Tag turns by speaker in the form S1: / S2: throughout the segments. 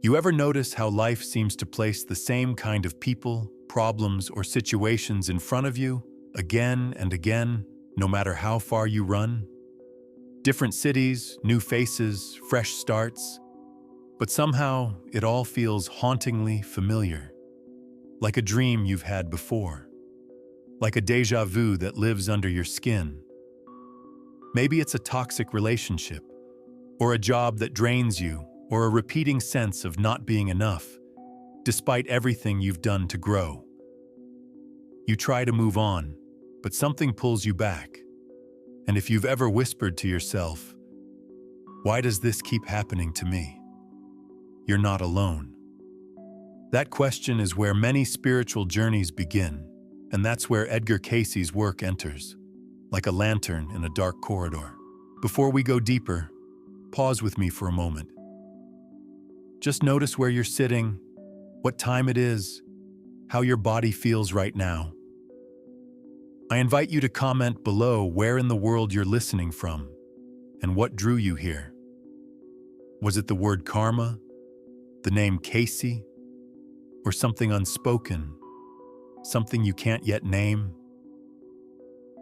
S1: You ever notice how life seems to place the same kind of people, problems, or situations in front of you, again and again, no matter how far you run? Different cities, new faces, fresh starts, but somehow it all feels hauntingly familiar. Like a dream you've had before. Like a déjà vu that lives under your skin. Maybe it's a toxic relationship, or a job that drains you, or a repeating sense of not being enough, despite everything you've done to grow. You try to move on, but something pulls you back. And if you've ever whispered to yourself, "Why does this keep happening to me?" You're not alone. That question is where many spiritual journeys begin, and that's where Edgar Cayce's work enters, like a lantern in a dark corridor. Before we go deeper, pause with me for a moment. Just notice where you're sitting, what time it is, how your body feels right now. I invite you to comment below where in the world you're listening from and what drew you here. Was it the word karma, the name Cayce, or something unspoken, something you can't yet name?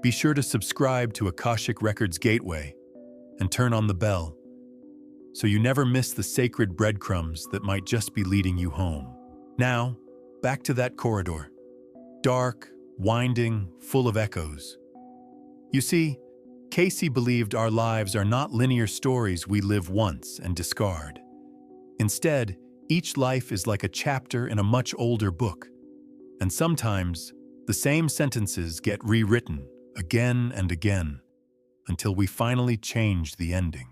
S1: Be sure to subscribe to Akashic Records Gateway and turn on the bell so you never miss the sacred breadcrumbs that might just be leading you home. Now, back to that corridor. Dark, winding, full of echoes. You see, Cayce believed our lives are not linear stories we live once and discard. Instead, each life is like a chapter in a much older book, and sometimes the same sentences get rewritten again and again until we finally change the ending.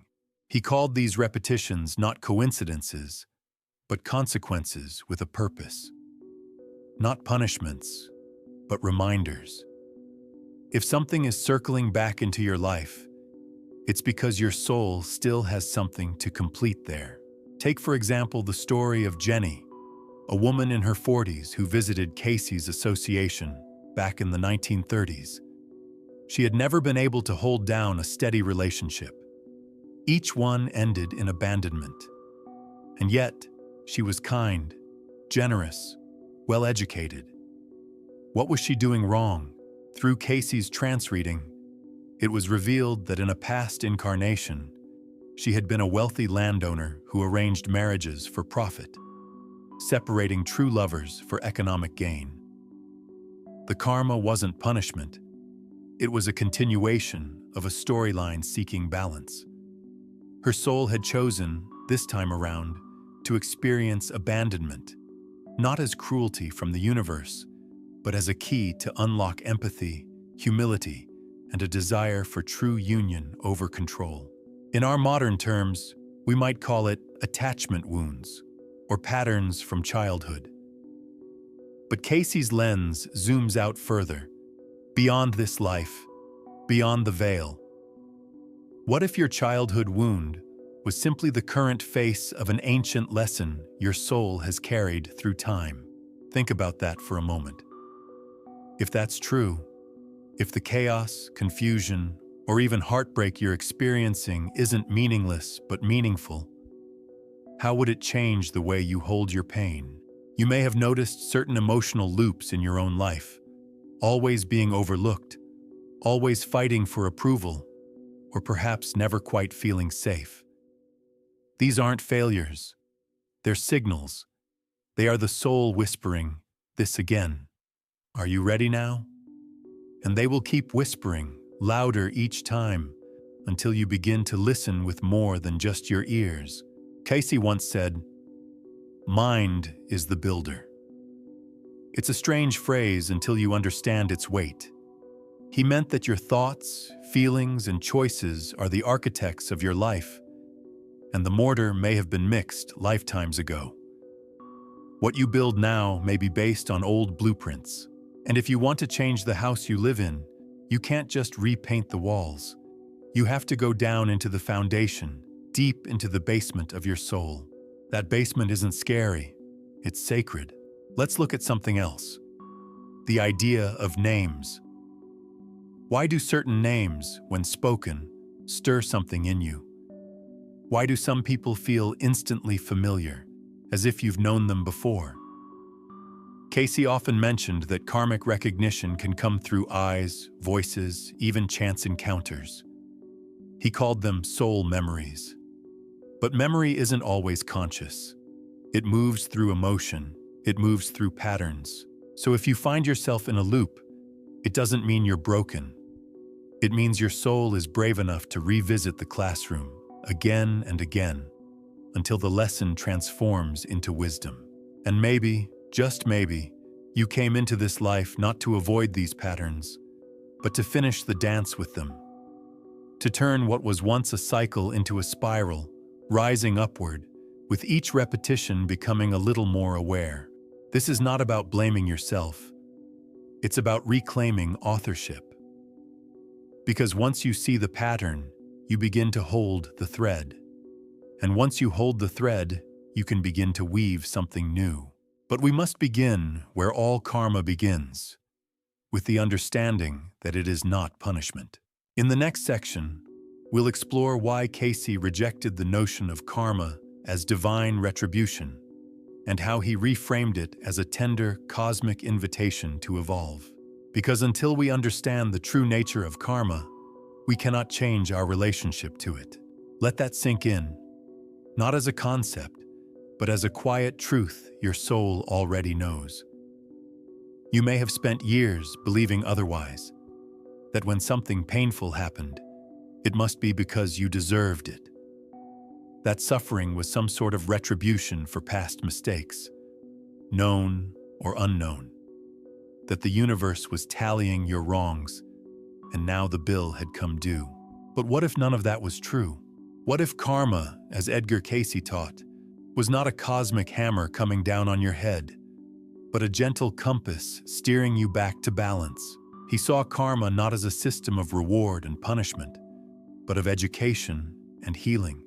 S1: He called these repetitions not coincidences, but consequences with a purpose. Not punishments, but reminders. If something is circling back into your life, it's because your soul still has something to complete there. Take, for example, the story of Jenny, a woman in her 40s who visited Cayce's association back in the 1930s. She had never been able to hold down a steady relationship. Each one ended in abandonment. And yet, she was kind, generous, well-educated. What was she doing wrong? Through Cayce's trance reading, it was revealed that in a past incarnation, she had been a wealthy landowner who arranged marriages for profit, separating true lovers for economic gain. The karma wasn't punishment. It was a continuation of a storyline seeking balance. Her soul had chosen, this time around, to experience abandonment, not as cruelty from the universe, but as a key to unlock empathy, humility, and a desire for true union over control. In our modern terms, we might call it attachment wounds or patterns from childhood. But Cayce's lens zooms out further, beyond this life, beyond the veil. What if your childhood wound was simply the current face of an ancient lesson your soul has carried through time? Think about that for a moment. If that's true, if the chaos, confusion, or even heartbreak you're experiencing isn't meaningless but meaningful, how would it change the way you hold your pain? You may have noticed certain emotional loops in your own life, always being overlooked, always fighting for approval, or perhaps never quite feeling safe. These aren't failures. They're signals. They are the soul whispering, "This again. Are you ready now?" And they will keep whispering, louder each time, until you begin to listen with more than just your ears. Cayce once said, "Mind is the builder." It's a strange phrase until you understand its weight. He meant that your thoughts, feelings, and choices are the architects of your life, and the mortar may have been mixed lifetimes ago. What you build now may be based on old blueprints, and if you want to change the house you live in, you can't just repaint the walls. You have to go down into the foundation, deep into the basement of your soul. That basement isn't scary, it's sacred. Let's look at something else. The idea of names. Why do certain names, when spoken, stir something in you? Why do some people feel instantly familiar, as if you've known them before. Cayce often mentioned that karmic recognition can come through eyes, voices, even chance encounters. He called them soul memories. But memory isn't always conscious. It moves through emotion, it moves through patterns. So if you find yourself in a loop, it doesn't mean you're broken. It means your soul is brave enough to revisit the classroom again and again until the lesson transforms into wisdom. And maybe, just maybe, you came into this life not to avoid these patterns, but to finish the dance with them. To turn what was once a cycle into a spiral, rising upward, with each repetition becoming a little more aware. This is not about blaming yourself. It's about reclaiming authorship. Because once you see the pattern, you begin to hold the thread. And once you hold the thread, you can begin to weave something new. But we must begin where all karma begins, with the understanding that it is not punishment. In the next section, we'll explore why Cayce rejected the notion of karma as divine retribution, and how he reframed it as a tender, cosmic invitation to evolve. Because until we understand the true nature of karma, we cannot change our relationship to it. Let that sink in, not as a concept, but as a quiet truth your soul already knows. You may have spent years believing otherwise, that when something painful happened, it must be because you deserved it. That suffering was some sort of retribution for past mistakes, known or unknown. That the universe was tallying your wrongs, and now the bill had come due. But what if none of that was true? What if karma, as Edgar Cayce taught, was not a cosmic hammer coming down on your head, but a gentle compass steering you back to balance? He saw karma not as a system of reward and punishment, but of education and healing.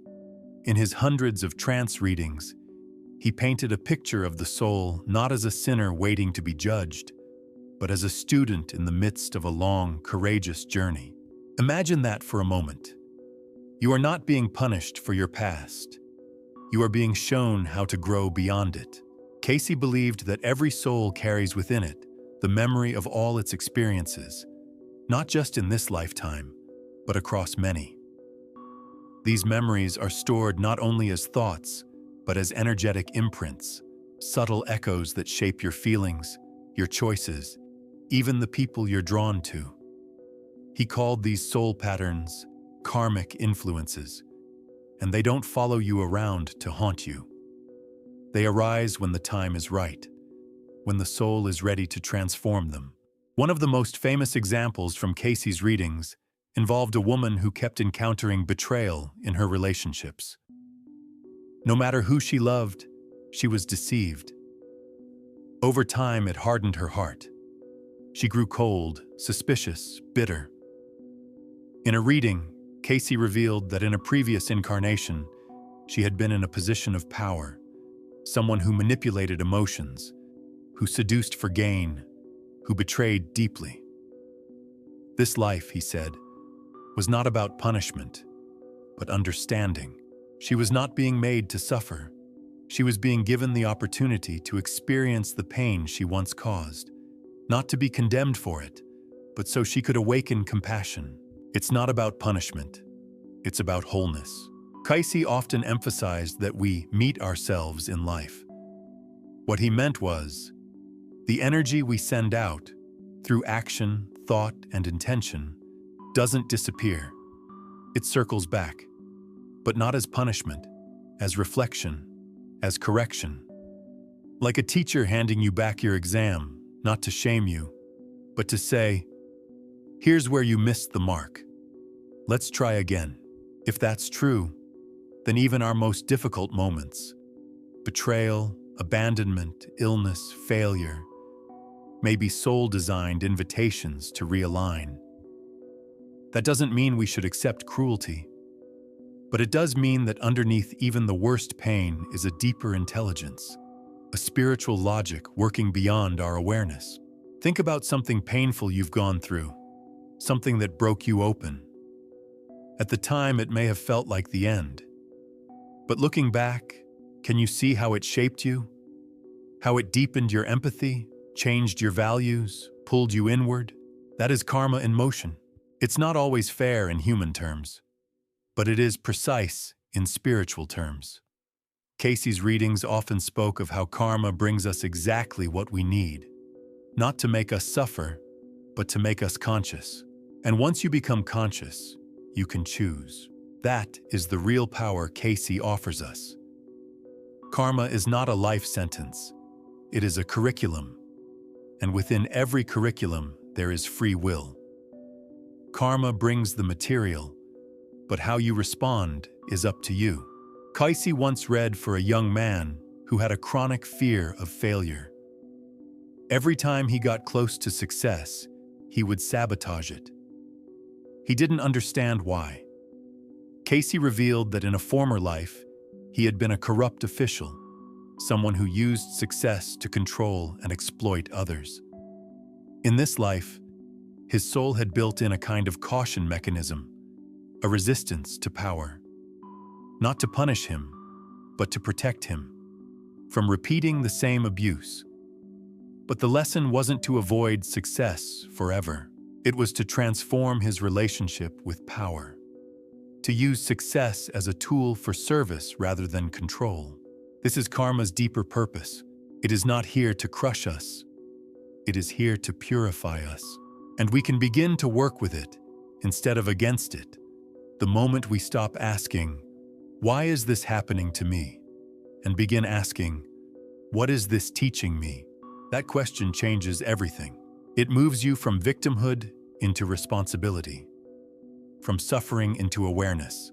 S1: In his hundreds of trance readings, he painted a picture of the soul not as a sinner waiting to be judged, but as a student in the midst of a long, courageous journey. Imagine that for a moment. You are not being punished for your past. You are being shown how to grow beyond it. Cayce believed that every soul carries within it the memory of all its experiences, not just in this lifetime, but across many. These memories are stored not only as thoughts, but as energetic imprints, subtle echoes that shape your feelings, your choices, even the people you're drawn to. He called these soul patterns karmic influences, and they don't follow you around to haunt you. They arise when the time is right, when the soul is ready to transform them. One of the most famous examples from Cayce's readings involved a woman who kept encountering betrayal in her relationships. No matter who she loved, she was deceived. Over time, it hardened her heart. She grew cold, suspicious, bitter. In a reading, Cayce revealed that in a previous incarnation, she had been in a position of power, someone who manipulated emotions, who seduced for gain, who betrayed deeply. This life, he said, was not about punishment, but understanding. She was not being made to suffer. She was being given the opportunity to experience the pain she once caused, not to be condemned for it, but so she could awaken compassion. It's not about punishment. It's about wholeness. Cayce often emphasized that we meet ourselves in life. What he meant was, the energy we send out, through action, thought, and intention, doesn't disappear. It circles back, but not as punishment, as reflection, as correction. Like a teacher handing you back your exam, not to shame you, but to say, here's where you missed the mark. Let's try again. If that's true, then even our most difficult moments, betrayal, abandonment, illness, failure, may be soul-designed invitations to realign. That doesn't mean we should accept cruelty, but it does mean that underneath even the worst pain is a deeper intelligence, a spiritual logic working beyond our awareness. Think about something painful you've gone through, something that broke you open. At the time, it may have felt like the end. But looking back, Can you see how it shaped you? How it deepened your empathy, changed your values, pulled you inward? That is karma in motion. It's not always fair in human terms, but it is precise in spiritual terms. Cayce's readings often spoke of how karma brings us exactly what we need, not to make us suffer, but to make us conscious. And once you become conscious, you can choose. That is the real power Cayce offers us. Karma is not a life sentence. It is a curriculum. And within every curriculum, there is free will. Karma brings the material, but how you respond is up to you. Cayce once read for a young man who had a chronic fear of failure. Every time he got close to success, he would sabotage it. He didn't understand why. Cayce revealed that in a former life, he had been a corrupt official, someone who used success to control and exploit others. In this life, his soul had built in a kind of caution mechanism, a resistance to power. Not to punish him, but to protect him from repeating the same abuse. But the lesson wasn't to avoid success forever. It was to transform his relationship with power, to use success as a tool for service rather than control. This is karma's deeper purpose. It is not here to crush us. It is here to purify us. And we can begin to work with it instead of against it. The moment we stop asking, "Why is this happening to me?" and begin asking, "What is this teaching me?" that question changes everything. It moves you from victimhood into responsibility, from suffering into awareness,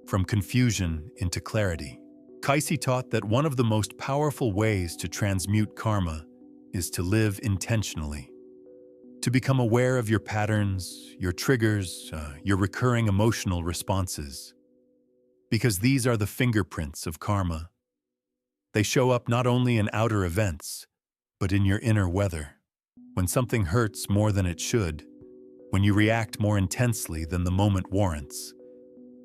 S1: from confusion into clarity. Cayce taught that one of the most powerful ways to transmute karma is to live intentionally, to become aware of your patterns, your triggers, your recurring emotional responses. Because these are the fingerprints of karma. They show up not only in outer events, but in your inner weather. When something hurts more than it should, when you react more intensely than the moment warrants,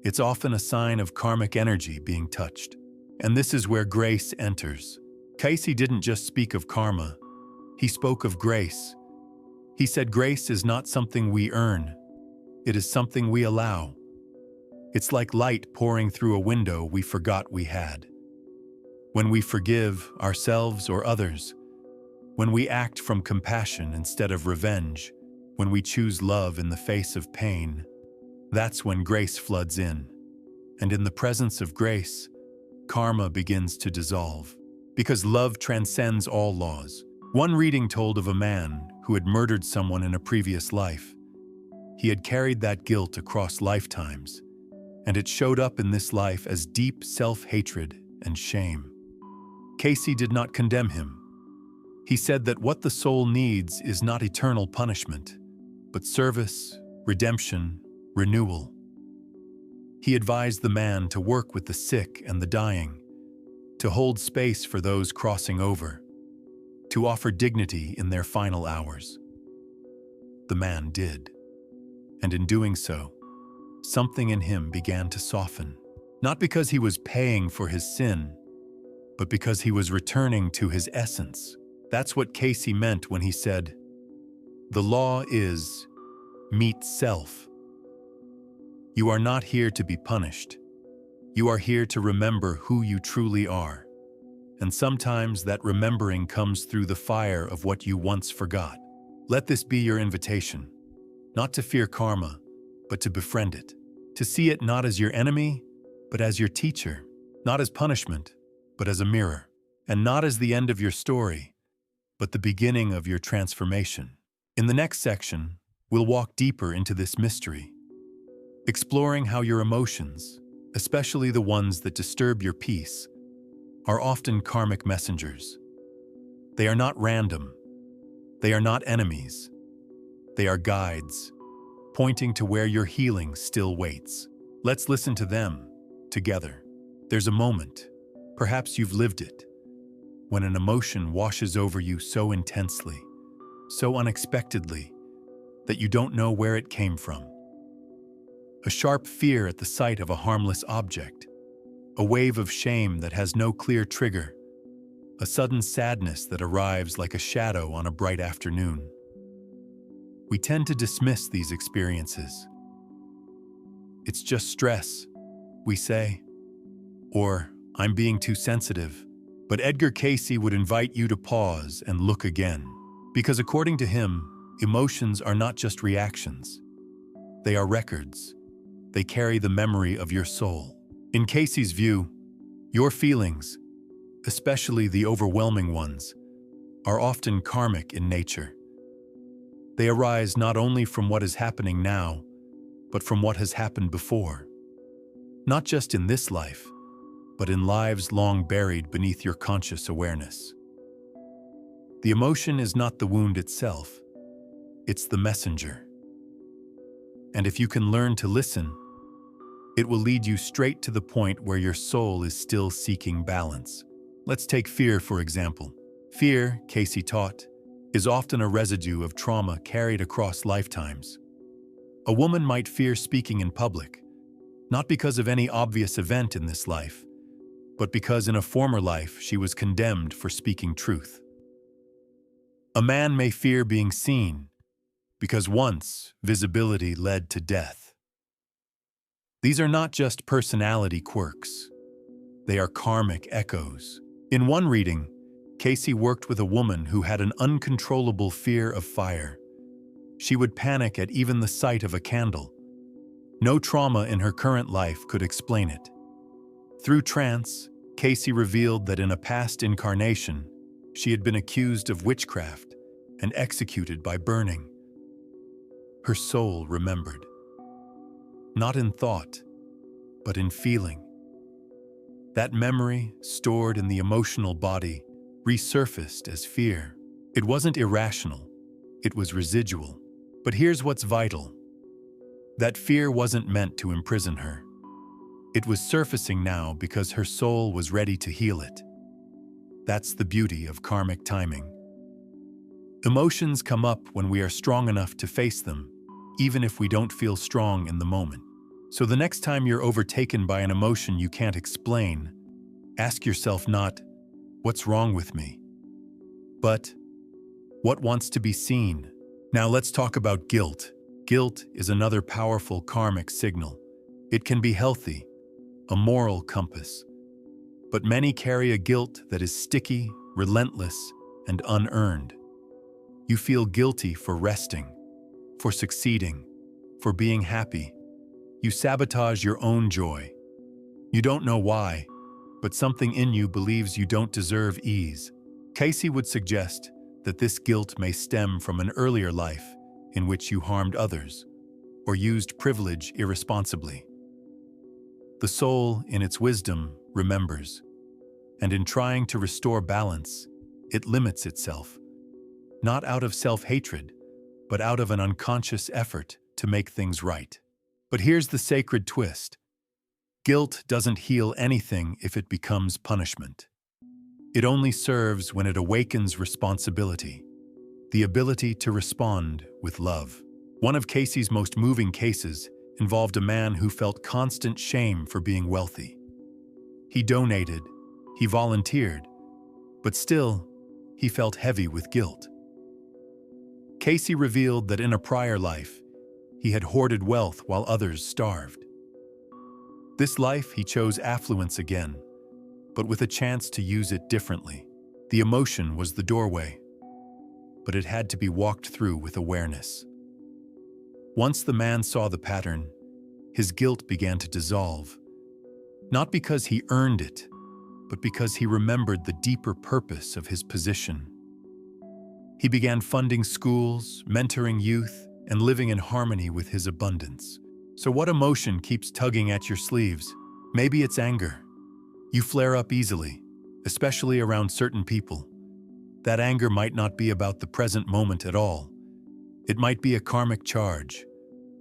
S1: it's often a sign of karmic energy being touched. And this is where grace enters. Cayce didn't just speak of karma, he spoke of grace. He said grace is not something we earn, it is something we allow. It's like light pouring through a window we forgot we had. When we forgive ourselves or others, when we act from compassion instead of revenge, when we choose love in the face of pain, that's when grace floods in. And in the presence of grace, karma begins to dissolve. Because love transcends all laws. One reading told of a man who had murdered someone in a previous life. He had carried that guilt across lifetimes, and it showed up in this life as deep self-hatred and shame. Cayce did not condemn him. He said that what the soul needs is not eternal punishment, but service, redemption, renewal. He advised the man to work with the sick and the dying, to hold space for those crossing over, to offer dignity in their final hours. The man did, and in doing so, something in him began to soften, not because he was paying for his sin, but because he was returning to his essence. That's what Cayce meant when he said, "The law is, meet self." You are not here to be punished. You are here to remember who you truly are. And sometimes that remembering comes through the fire of what you once forgot. Let this be your invitation, not to fear karma, but to befriend it, to see it not as your enemy, but as your teacher, not as punishment, but as a mirror, and not as the end of your story, but the beginning of your transformation. In the next section, we'll walk deeper into this mystery, exploring how your emotions, especially the ones that disturb your peace, are often karmic messengers. They are not random. They are not enemies. They are guides, pointing to where your healing still waits. Let's listen to them together. There's a moment, perhaps you've lived it, when an emotion washes over you so intensely, so unexpectedly, that you don't know where it came from. A sharp fear at the sight of a harmless object, a wave of shame that has no clear trigger, a sudden sadness that arrives like a shadow on a bright afternoon. We tend to dismiss these experiences. It's just stress, we say, or I'm being too sensitive. But Edgar Cayce would invite you to pause and look again, because according to him, emotions are not just reactions. They are records. They carry the memory of your soul. In Cayce's view, your feelings, especially the overwhelming ones, are often karmic in nature. They arise not only from what is happening now, but from what has happened before. Not just in this life, but in lives long buried beneath your conscious awareness. The emotion is not the wound itself, it's the messenger. And if you can learn to listen, it will lead you straight to the point where your soul is still seeking balance. Let's take fear, for example. Fear, Cayce taught, is often a residue of trauma carried across lifetimes. A woman might fear speaking in public, not because of any obvious event in this life, but because in a former life she was condemned for speaking truth. A man may fear being seen, because once visibility led to death. These are not just personality quirks. They are karmic echoes. In one reading, Cayce worked with a woman who had an uncontrollable fear of fire. She would panic at even the sight of a candle. No trauma in her current life could explain it. Through trance, Cayce revealed that in a past incarnation, she had been accused of witchcraft and executed by burning. Her soul remembered. Not in thought, but in feeling. That memory, stored in the emotional body, resurfaced as fear. It wasn't irrational, it was residual. But here's what's vital. That fear wasn't meant to imprison her. It was surfacing now because her soul was ready to heal it. That's the beauty of karmic timing. Emotions come up when we are strong enough to face them, even if we don't feel strong in the moment. So the next time you're overtaken by an emotion you can't explain, ask yourself not, "What's wrong with me?" but, "What wants to be seen?" Now let's talk about guilt. Guilt is another powerful karmic signal. It can be healthy, a moral compass. But many carry a guilt that is sticky, relentless, and unearned. You feel guilty for resting, for succeeding, for being happy. You sabotage your own joy. You don't know why, but something in you believes you don't deserve ease. Cayce would suggest that this guilt may stem from an earlier life in which you harmed others or used privilege irresponsibly. The soul, in its wisdom, remembers, and in trying to restore balance, it limits itself, not out of self-hatred, but out of an unconscious effort to make things right. But here's the sacred twist. Guilt doesn't heal anything if it becomes punishment. It only serves when it awakens responsibility, the ability to respond with love. One of Cayce's most moving cases involved a man who felt constant shame for being wealthy. He donated, he volunteered, but still, he felt heavy with guilt. Cayce revealed that in a prior life, he had hoarded wealth while others starved. This life, he chose affluence again, but with a chance to use it differently. The emotion was the doorway, but it had to be walked through with awareness. Once the man saw the pattern, his guilt began to dissolve, not because he earned it, but because he remembered the deeper purpose of his position. He began funding schools, mentoring youth, and living in harmony with his abundance. So what emotion keeps tugging at your sleeves? Maybe it's anger. You flare up easily, especially around certain people. That anger might not be about the present moment at all. It might be a karmic charge,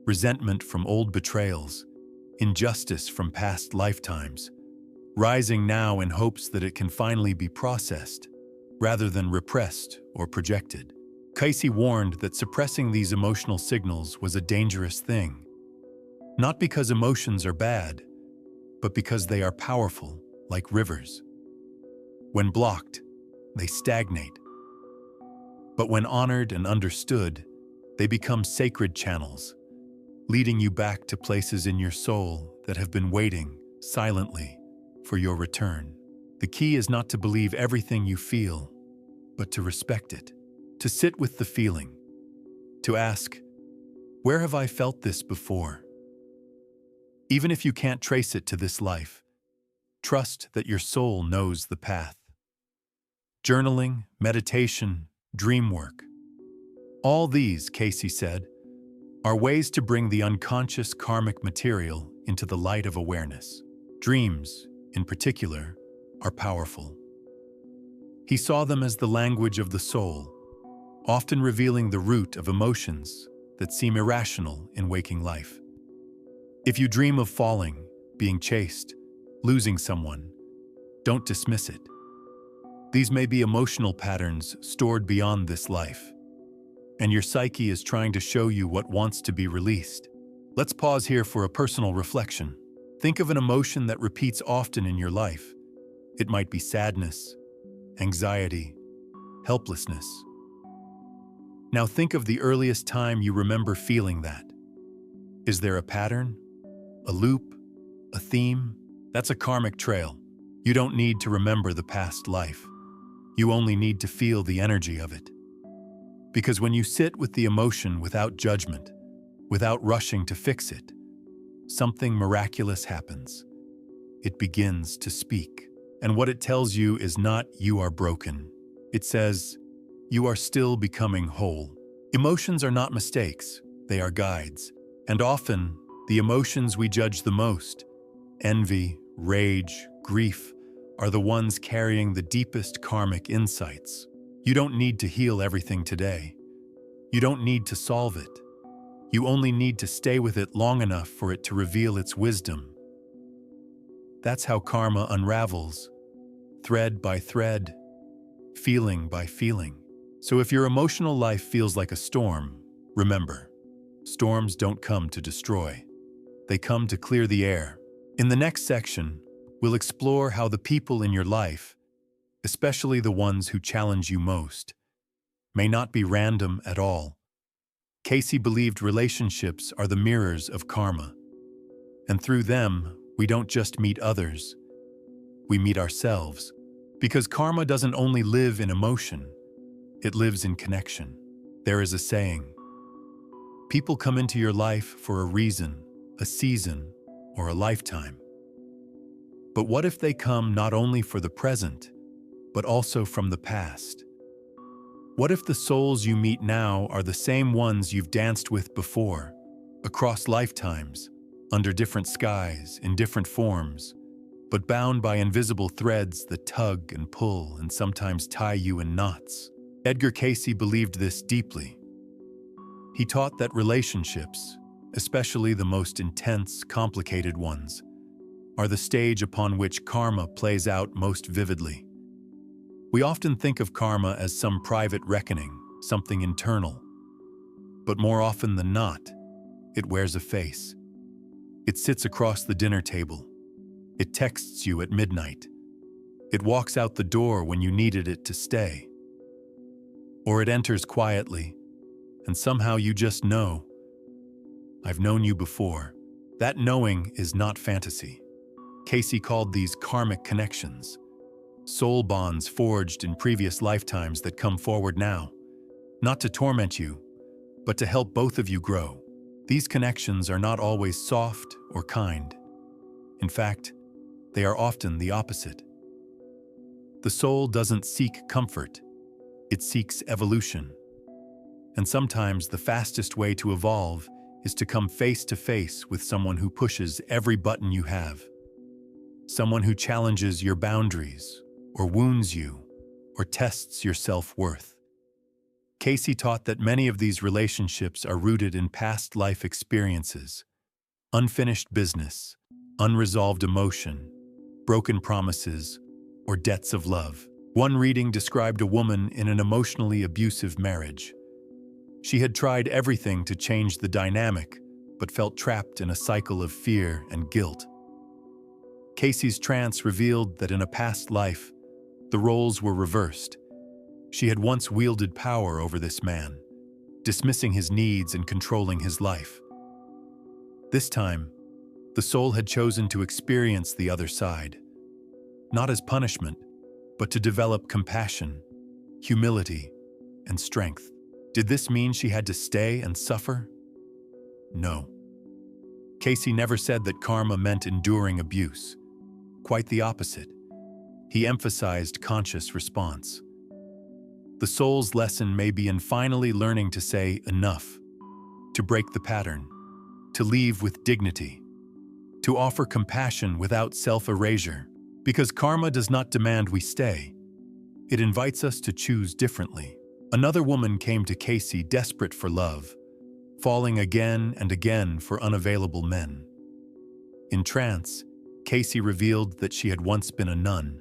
S1: resentment from old betrayals, injustice from past lifetimes, rising now in hopes that it can finally be processed, rather than repressed or projected. Cayce warned that suppressing these emotional signals was a dangerous thing. Not because emotions are bad, but because they are powerful, like rivers. When blocked, they stagnate. But when honored and understood, they become sacred channels, leading you back to places in your soul that have been waiting silently for your return. The key is not to believe everything you feel, but to respect it, to sit with the feeling, to ask, where have I felt this before? Even if you can't trace it to this life, trust that your soul knows the path. Journaling, meditation, dream work. All these, Cayce said, are ways to bring the unconscious karmic material into the light of awareness. Dreams, in particular, are powerful. He saw them as the language of the soul, often revealing the root of emotions that seem irrational in waking life. If you dream of falling, being chased, losing someone, don't dismiss it. These may be emotional patterns stored beyond this life, and your psyche is trying to show you what wants to be released. Let's pause here for a personal reflection. Think of an emotion that repeats often in your life. It might be sadness, anxiety, helplessness. Now think of the earliest time you remember feeling that. Is there a pattern, a loop, a theme? That's a karmic trail. You don't need to remember the past life. You only need to feel the energy of it. Because when you sit with the emotion without judgment, without rushing to fix it, something miraculous happens. It begins to speak. And what it tells you is not "you are broken." It says, "You are still becoming whole." Emotions are not mistakes, they are guides. And often, the emotions we judge the most, envy, rage, grief, are the ones carrying the deepest karmic insights. You don't need to heal everything today. You don't need to solve it. You only need to stay with it long enough for it to reveal its wisdom. That's how karma unravels, thread by thread, feeling by feeling. So if your emotional life feels like a storm, remember, storms don't come to destroy. They come to clear the air. In the next section, we'll explore how the people in your life, especially the ones who challenge you most, may not be random at all. Cayce believed relationships are the mirrors of karma, and through them, we don't just meet others, we meet ourselves. Because karma doesn't only live in emotion, it lives in connection. There is a saying, people come into your life for a reason, a season, or a lifetime. But what if they come not only for the present, but also from the past? What if the souls you meet now are the same ones you've danced with before, across lifetimes, under different skies, in different forms, but bound by invisible threads that tug and pull and sometimes tie you in knots? Edgar Cayce believed this deeply. He taught that relationships, especially the most intense, complicated ones, are the stage upon which karma plays out most vividly. We often think of karma as some private reckoning, something internal. But more often than not, it wears a face. It sits across the dinner table. It texts you at midnight. It walks out the door when you needed it to stay. Or it enters quietly, and somehow you just know. I've known you before. That knowing is not fantasy. Cayce called these karmic connections, soul bonds forged in previous lifetimes that come forward now, not to torment you, but to help both of you grow. These connections are not always soft or kind. In fact, they are often the opposite. The soul doesn't seek comfort, it seeks evolution. And sometimes the fastest way to evolve is to come face to face with someone who pushes every button you have. Someone who challenges your boundaries, or wounds you, or tests your self-worth. Cayce taught that many of these relationships are rooted in past life experiences, unfinished business, unresolved emotion, broken promises, or debts of love. One reading described a woman in an emotionally abusive marriage. She had tried everything to change the dynamic, but felt trapped in a cycle of fear and guilt. Cayce's trance revealed that in a past life, the roles were reversed. She had once wielded power over this man, dismissing his needs and controlling his life. This time, the soul had chosen to experience the other side, not as punishment, but to develop compassion, humility, and strength. Did this mean she had to stay and suffer? No. Cayce never said that karma meant enduring abuse. Quite the opposite. He emphasized conscious response. The soul's lesson may be in finally learning to say enough, to break the pattern, to leave with dignity, to offer compassion without self-erasure, because karma does not demand we stay. It invites us to choose differently. Another woman came to Cayce desperate for love, falling again and again for unavailable men. In trance, Cayce revealed that she had once been a nun,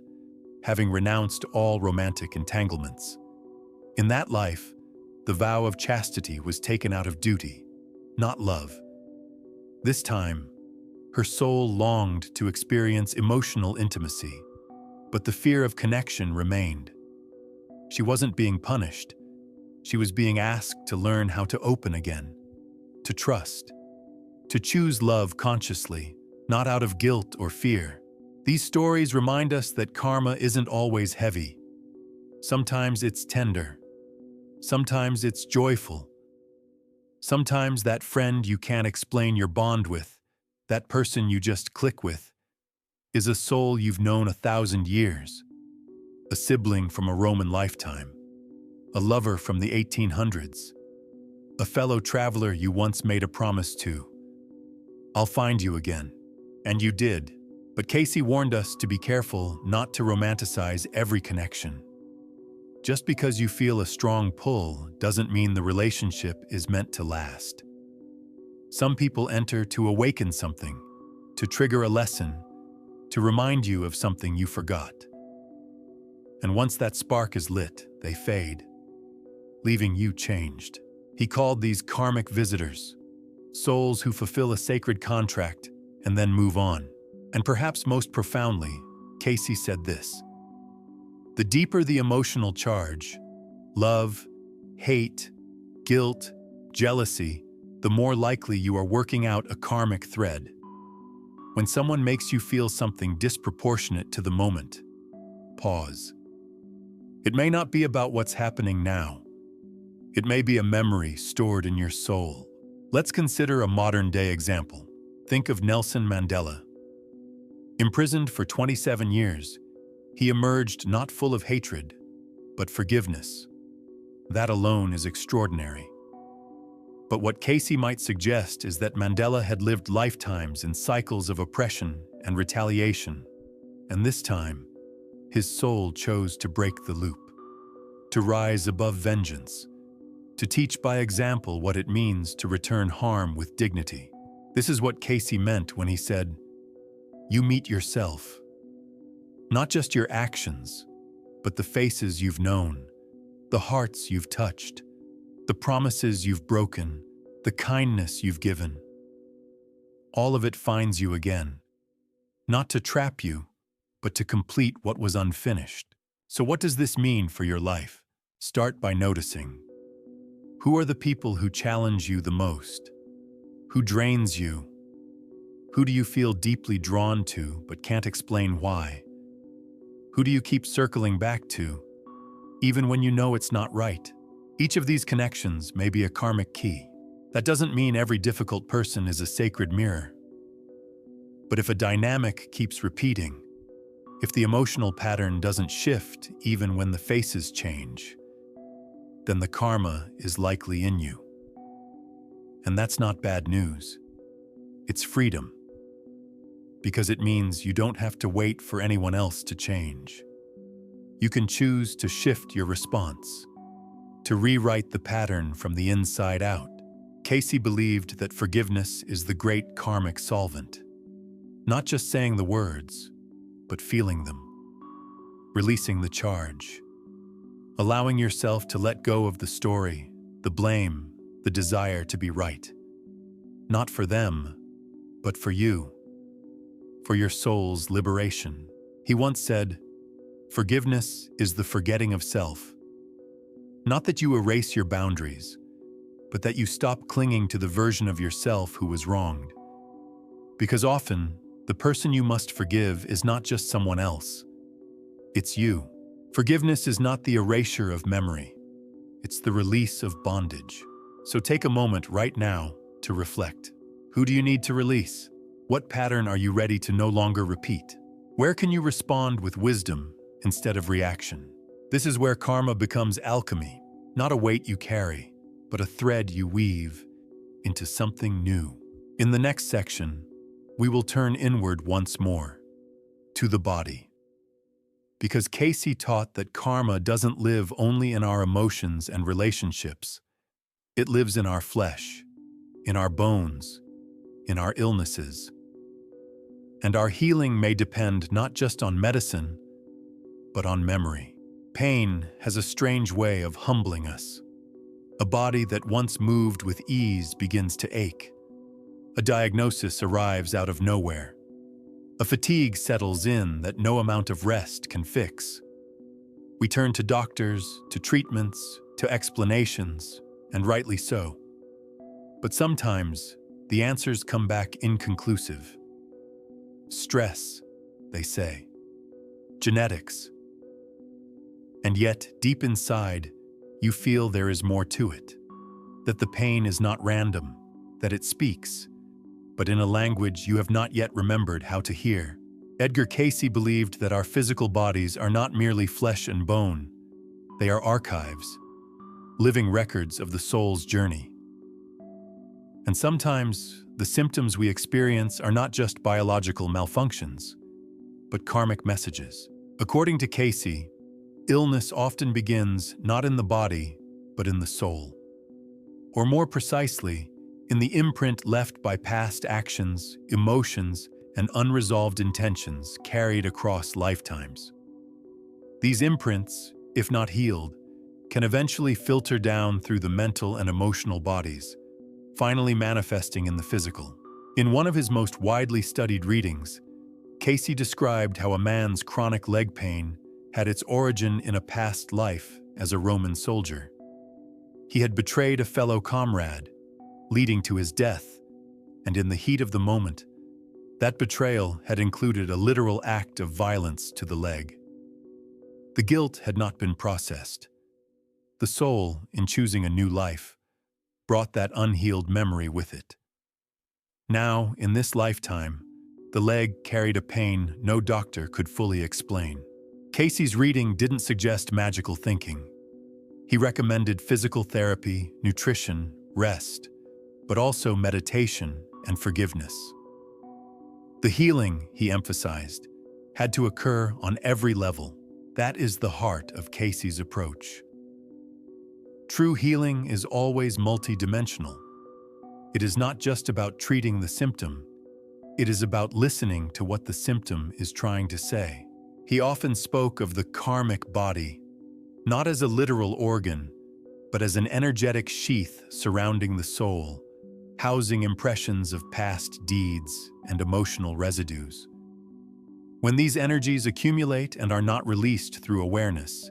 S1: having renounced all romantic entanglements. In that life, the vow of chastity was taken out of duty, not love. This time, her soul longed to experience emotional intimacy, but the fear of connection remained. She wasn't being punished. She was being asked to learn how to open again, to trust, to choose love consciously, not out of guilt or fear. These stories remind us that karma isn't always heavy. Sometimes it's tender. Sometimes it's joyful. Sometimes that friend you can't explain your bond with, that person you just click with, is a soul you've known 1,000 years, a sibling from a Roman lifetime, a lover from the 1800s, a fellow traveler you once made a promise to. I'll find you again. And you did. But Cayce warned us to be careful not to romanticize every connection. Just because you feel a strong pull doesn't mean the relationship is meant to last. Some people enter to awaken something, to trigger a lesson, to remind you of something you forgot. And once that spark is lit, they fade, leaving you changed. He called these karmic visitors, souls who fulfill a sacred contract and then move on. And perhaps most profoundly, Cayce said this: the deeper the emotional charge, love, hate, guilt, jealousy, the more likely you are working out a karmic thread. When someone makes you feel something disproportionate to the moment, pause. It may not be about what's happening now. It may be a memory stored in your soul. Let's consider a modern-day example. Think of Nelson Mandela. Imprisoned for 27 years, he emerged not full of hatred, but forgiveness. That alone is extraordinary. But what Cayce might suggest is that Mandela had lived lifetimes in cycles of oppression and retaliation, and this time, his soul chose to break the loop, to rise above vengeance, to teach by example what it means to return harm with dignity. This is what Cayce meant when he said, "You meet yourself. Not just your actions, but the faces you've known, the hearts you've touched, the promises you've broken, the kindness you've given. All of it finds you again, not to trap you, but to complete what was unfinished." So what does this mean for your life? Start by noticing. Who are the people who challenge you the most? Who drains you? Who do you feel deeply drawn to but can't explain why? Who do you keep circling back to, even when you know it's not right? Each of these connections may be a karmic key. That doesn't mean every difficult person is a sacred mirror. But if a dynamic keeps repeating, if the emotional pattern doesn't shift even when the faces change, then the karma is likely in you. And that's not bad news. It's freedom. Because it means you don't have to wait for anyone else to change. You can choose to shift your response, to rewrite the pattern from the inside out. Cayce believed that forgiveness is the great karmic solvent. Not just saying the words, but feeling them. Releasing the charge. Allowing yourself to let go of the story, the blame, the desire to be right. Not for them, but for you. for your soul's liberation. He once said, "Forgiveness is the forgetting of self." Not that you erase your boundaries, but that you stop clinging to the version of yourself who was wronged. Because often, the person you must forgive is not just someone else. It's you. Forgiveness is not the erasure of memory. It's the release of bondage. So take a moment right now to reflect. Who do you need to release? What pattern are you ready to no longer repeat? Where can you respond with wisdom instead of reaction? This is where karma becomes alchemy, not a weight you carry, but a thread you weave into something new. In the next section, we will turn inward once more, to the body. Because Cayce taught that karma doesn't live only in our emotions and relationships. It lives in our flesh, in our bones, in our illnesses. And our healing may depend not just on medicine, but on memory. Pain has a strange way of humbling us. A body that once moved with ease begins to ache. A diagnosis arrives out of nowhere. A fatigue settles in that no amount of rest can fix. We turn to doctors, to treatments, to explanations, and rightly so. But sometimes, the answers come back inconclusive. Stress, they say. Genetics. And yet, deep inside, you feel there is more to it. That the pain is not random, that it speaks, but in a language you have not yet remembered how to hear. Edgar Cayce believed that our physical bodies are not merely flesh and bone. They are archives, living records of the soul's journey. And sometimes, the symptoms we experience are not just biological malfunctions, but karmic messages. According to Cayce, illness often begins not in the body, but in the soul. Or more precisely, in the imprint left by past actions, emotions, and unresolved intentions carried across lifetimes. These imprints, if not healed, can eventually filter down through the mental and emotional bodies, finally manifesting in the physical. In one of his most widely studied readings, Cayce described how a man's chronic leg pain had its origin in a past life as a Roman soldier. He had betrayed a fellow comrade, leading to his death, and in the heat of the moment, that betrayal had included a literal act of violence to the leg. The guilt had not been processed. The soul, in choosing a new life, brought that unhealed memory with it. Now, in this lifetime, the leg carried a pain no doctor could fully explain. Cayce's reading didn't suggest magical thinking. He recommended physical therapy, nutrition, rest, but also meditation and forgiveness. The healing, he emphasized, had to occur on every level. That is the heart of Cayce's approach. True healing is always multidimensional. It is not just about treating the symptom. It is about listening to what the symptom is trying to say. He often spoke of the karmic body, not as a literal organ, but as an energetic sheath surrounding the soul, housing impressions of past deeds and emotional residues. When these energies accumulate and are not released through awareness,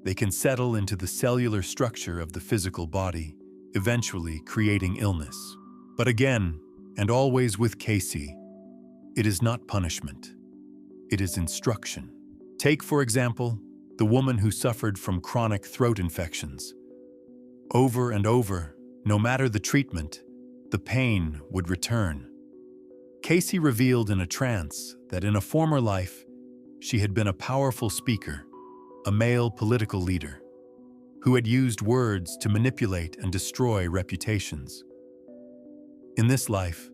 S1: they can settle into the cellular structure of the physical body, eventually creating illness. But again, and always with Cayce, it is not punishment. It is instruction. Take, for example, the woman who suffered from chronic throat infections. Over and over, no matter the treatment, the pain would return. Cayce revealed in a trance that in a former life, she had been a powerful speaker, a male political leader, who had used words to manipulate and destroy reputations. In this life,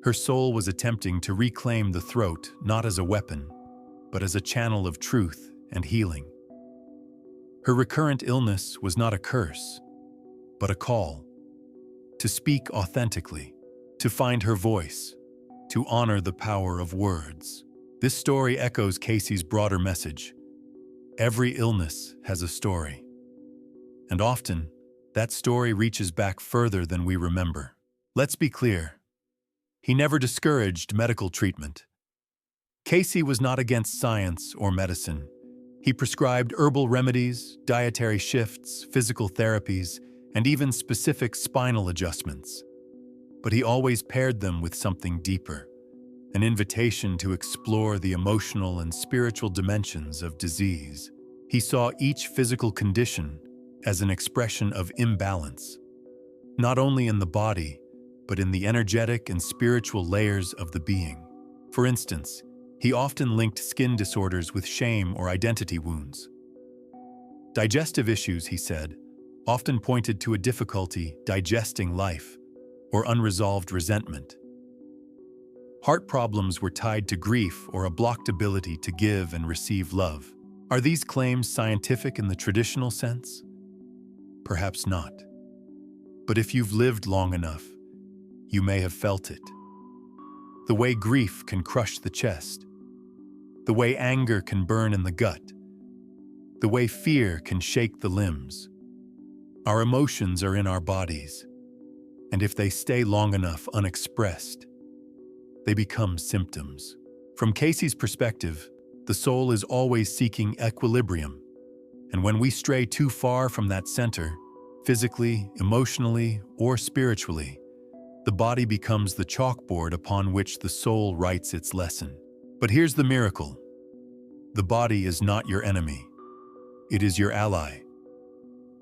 S1: her soul was attempting to reclaim the throat not as a weapon, but as a channel of truth and healing. Her recurrent illness was not a curse, but a call to speak authentically, to find her voice, to honor the power of words. This story echoes Cayce's broader message. Every illness has a story. And often, that story reaches back further than we remember. Let's be clear. He never discouraged medical treatment. Cayce was not against science or medicine. He prescribed herbal remedies, dietary shifts, physical therapies, and even specific spinal adjustments. But he always paired them with something deeper, an invitation to explore the emotional and spiritual dimensions of disease. He saw each physical condition as an expression of imbalance, not only in the body, but in the energetic and spiritual layers of the being. For instance, he often linked skin disorders with shame or identity wounds. Digestive issues, he said, often pointed to a difficulty digesting life or unresolved resentment. Heart problems were tied to grief or a blocked ability to give and receive love. Are these claims scientific in the traditional sense? Perhaps not. But if you've lived long enough, you may have felt it. The way grief can crush the chest, the way anger can burn in the gut, the way fear can shake the limbs. Our emotions are in our bodies, and if they stay long enough unexpressed, they become symptoms. From Cayce's perspective, the soul is always seeking equilibrium, and when we stray too far from that center, physically, emotionally, or spiritually, the body becomes the chalkboard upon which the soul writes its lesson. But here's the miracle. The body is not your enemy. It is your ally.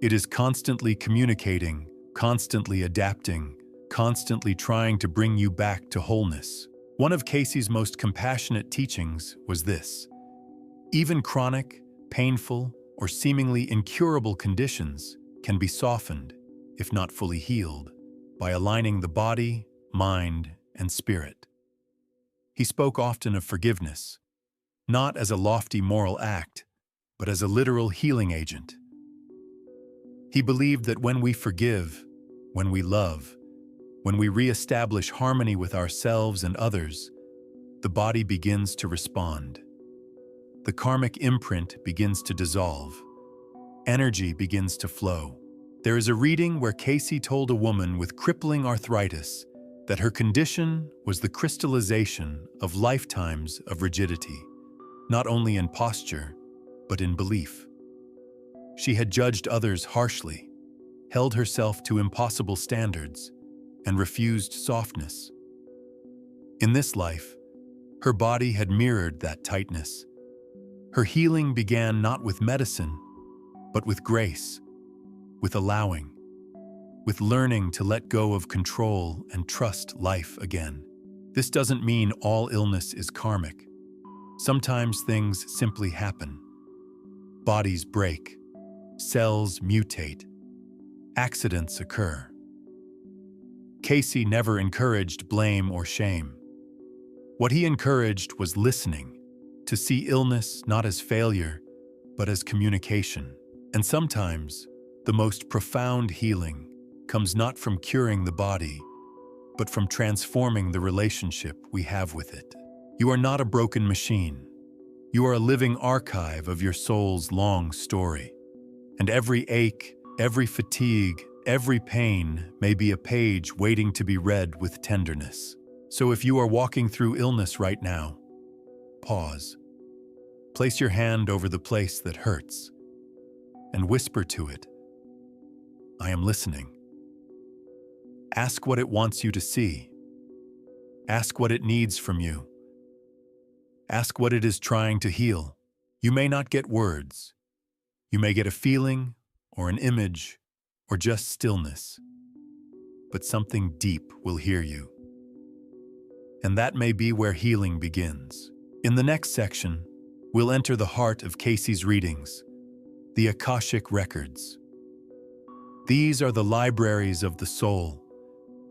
S1: It is constantly communicating, constantly adapting, constantly trying to bring you back to wholeness. One of Cayce's most compassionate teachings was this: even chronic, painful, or seemingly incurable conditions can be softened, if not fully healed, by aligning the body, mind, and spirit. He spoke often of forgiveness, not as a lofty moral act, but as a literal healing agent. He believed that when we forgive, when we love, when we re-establish harmony with ourselves and others, the body begins to respond. The karmic imprint begins to dissolve. Energy begins to flow. There is a reading where Cayce told a woman with crippling arthritis that her condition was the crystallization of lifetimes of rigidity, not only in posture, but in belief. She had judged others harshly, held herself to impossible standards, and refused softness. In this life, her body had mirrored that tightness. Her healing began not with medicine, but with grace, with allowing, with learning to let go of control and trust life again. This doesn't mean all illness is karmic. Sometimes things simply happen. Bodies break, cells mutate, accidents occur. Cayce never encouraged blame or shame. What he encouraged was listening, to see illness not as failure, but as communication. And sometimes, the most profound healing comes not from curing the body, but from transforming the relationship we have with it. You are not a broken machine. You are a living archive of your soul's long story. And every ache, every fatigue, every pain may be a page waiting to be read with tenderness. So if you are walking through illness right now, pause. Place your hand over the place that hurts and whisper to it, I am listening. Ask what it wants you to see. Ask what it needs from you. Ask what it is trying to heal. You may not get words. You may get a feeling or an image or just stillness. But something deep will hear you. And that may be where healing begins. In the next section, we'll enter the heart of Cayce's readings, the Akashic records. These are the libraries of the soul,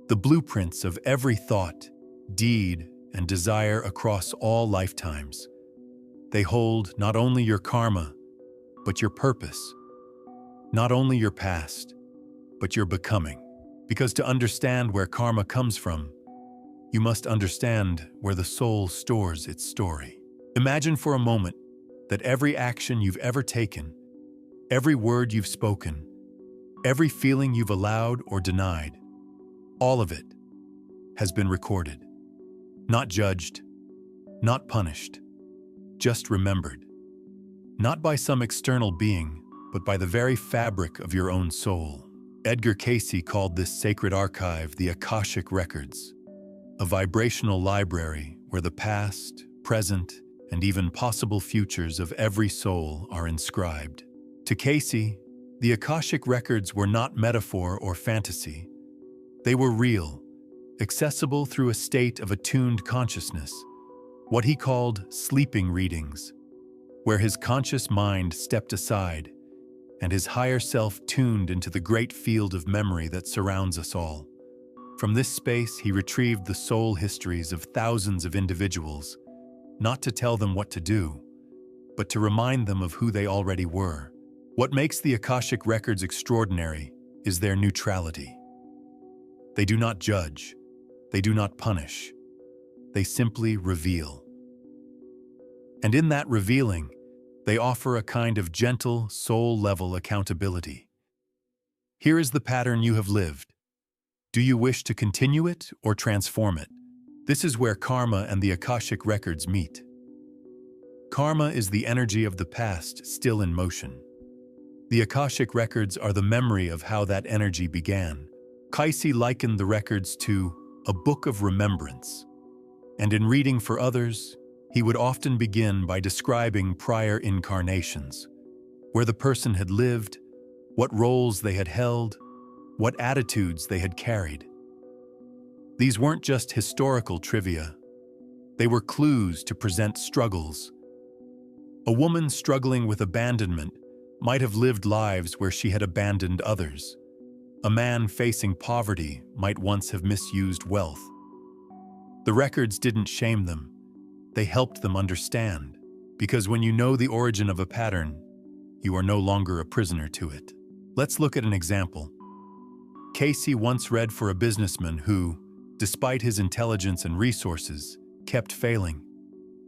S1: the blueprints of every thought, deed, and desire across all lifetimes. They hold not only your karma, but your purpose, not only your past, but your becoming. Because to understand where karma comes from, you must understand where the soul stores its story. Imagine for a moment that every action you've ever taken, every word you've spoken, every feeling you've allowed or denied, all of it has been recorded, not judged, not punished, just remembered. Not by some external being, but by the very fabric of your own soul. Edgar Cayce called this sacred archive the Akashic Records, a vibrational library where the past, present, and even possible futures of every soul are inscribed. To Cayce, the Akashic Records were not metaphor or fantasy. They were real, accessible through a state of attuned consciousness, what he called sleeping readings, where his conscious mind stepped aside and his higher self tuned into the great field of memory that surrounds us all. From this space, he retrieved the soul histories of thousands of individuals, not to tell them what to do, but to remind them of who they already were. What makes the Akashic Records extraordinary is their neutrality. They do not judge, they do not punish, they simply reveal. And in that revealing, they offer a kind of gentle, soul-level accountability. Here is the pattern you have lived. Do you wish to continue it or transform it? This is where karma and the Akashic Records meet. Karma is the energy of the past still in motion. The Akashic Records are the memory of how that energy began. Cayce likened the records to a book of remembrance, and in reading for others, he would often begin by describing prior incarnations, where the person had lived, what roles they had held, what attitudes they had carried. These weren't just historical trivia. They were clues to present struggles. A woman struggling with abandonment might have lived lives where she had abandoned others. A man facing poverty might once have misused wealth. The records didn't shame them. They helped them understand, because when you know the origin of a pattern, you are no longer a prisoner to it. Let's look at an example. Cayce once read for a businessman who, despite his intelligence and resources, kept failing.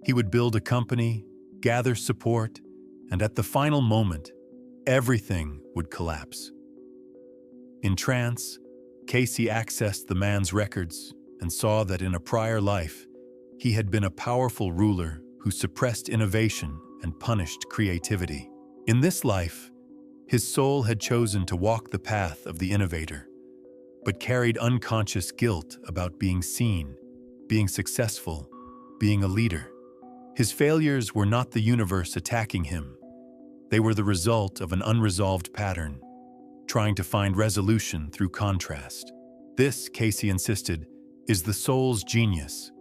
S1: He would build a company, gather support, and at the final moment, everything would collapse. In trance, Cayce accessed the man's records and saw that in a prior life, he had been a powerful ruler who suppressed innovation and punished creativity. In this life, his soul had chosen to walk the path of the innovator, but carried unconscious guilt about being seen, being successful, being a leader. His failures were not the universe attacking him. They were the result of an unresolved pattern, trying to find resolution through contrast. This, Cayce insisted, is the soul's genius.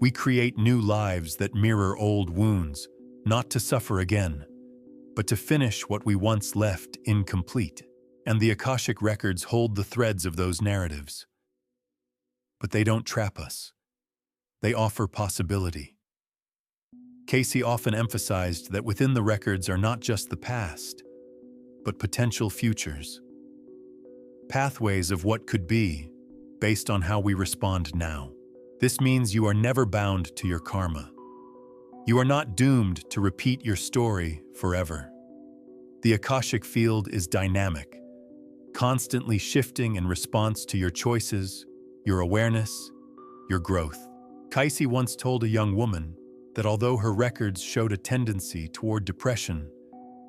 S1: We create new lives that mirror old wounds, not to suffer again, but to finish what we once left incomplete. And the Akashic Records hold the threads of those narratives. But they don't trap us. They offer possibility. Cayce often emphasized that within the records are not just the past, but potential futures. Pathways of what could be, based on how we respond now. This means you are never bound to your karma. You are not doomed to repeat your story forever. The Akashic field is dynamic, constantly shifting in response to your choices, your awareness, your growth. Cayce once told a young woman that although her records showed a tendency toward depression,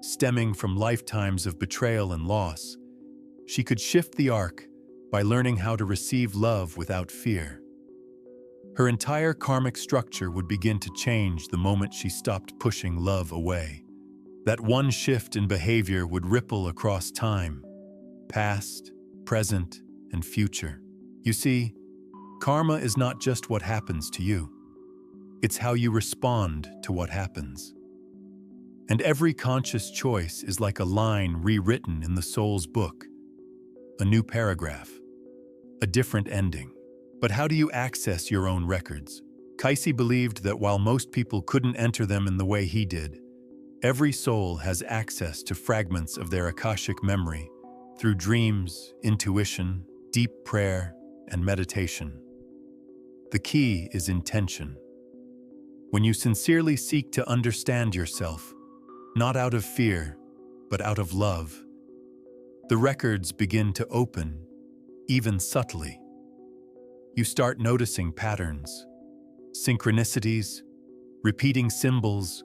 S1: stemming from lifetimes of betrayal and loss, she could shift the arc by learning how to receive love without fear. Her entire karmic structure would begin to change the moment she stopped pushing love away. That one shift in behavior would ripple across time, past, present, and future. You see, karma is not just what happens to you. It's how you respond to what happens. And every conscious choice is like a line rewritten in the soul's book, a new paragraph, a different ending. But how do you access your own records? Cayce believed that while most people couldn't enter them in the way he did, every soul has access to fragments of their Akashic memory through dreams, intuition, deep prayer, and meditation. The key is intention. When you sincerely seek to understand yourself, not out of fear, but out of love, the records begin to open, even subtly. You start noticing patterns, synchronicities, repeating symbols,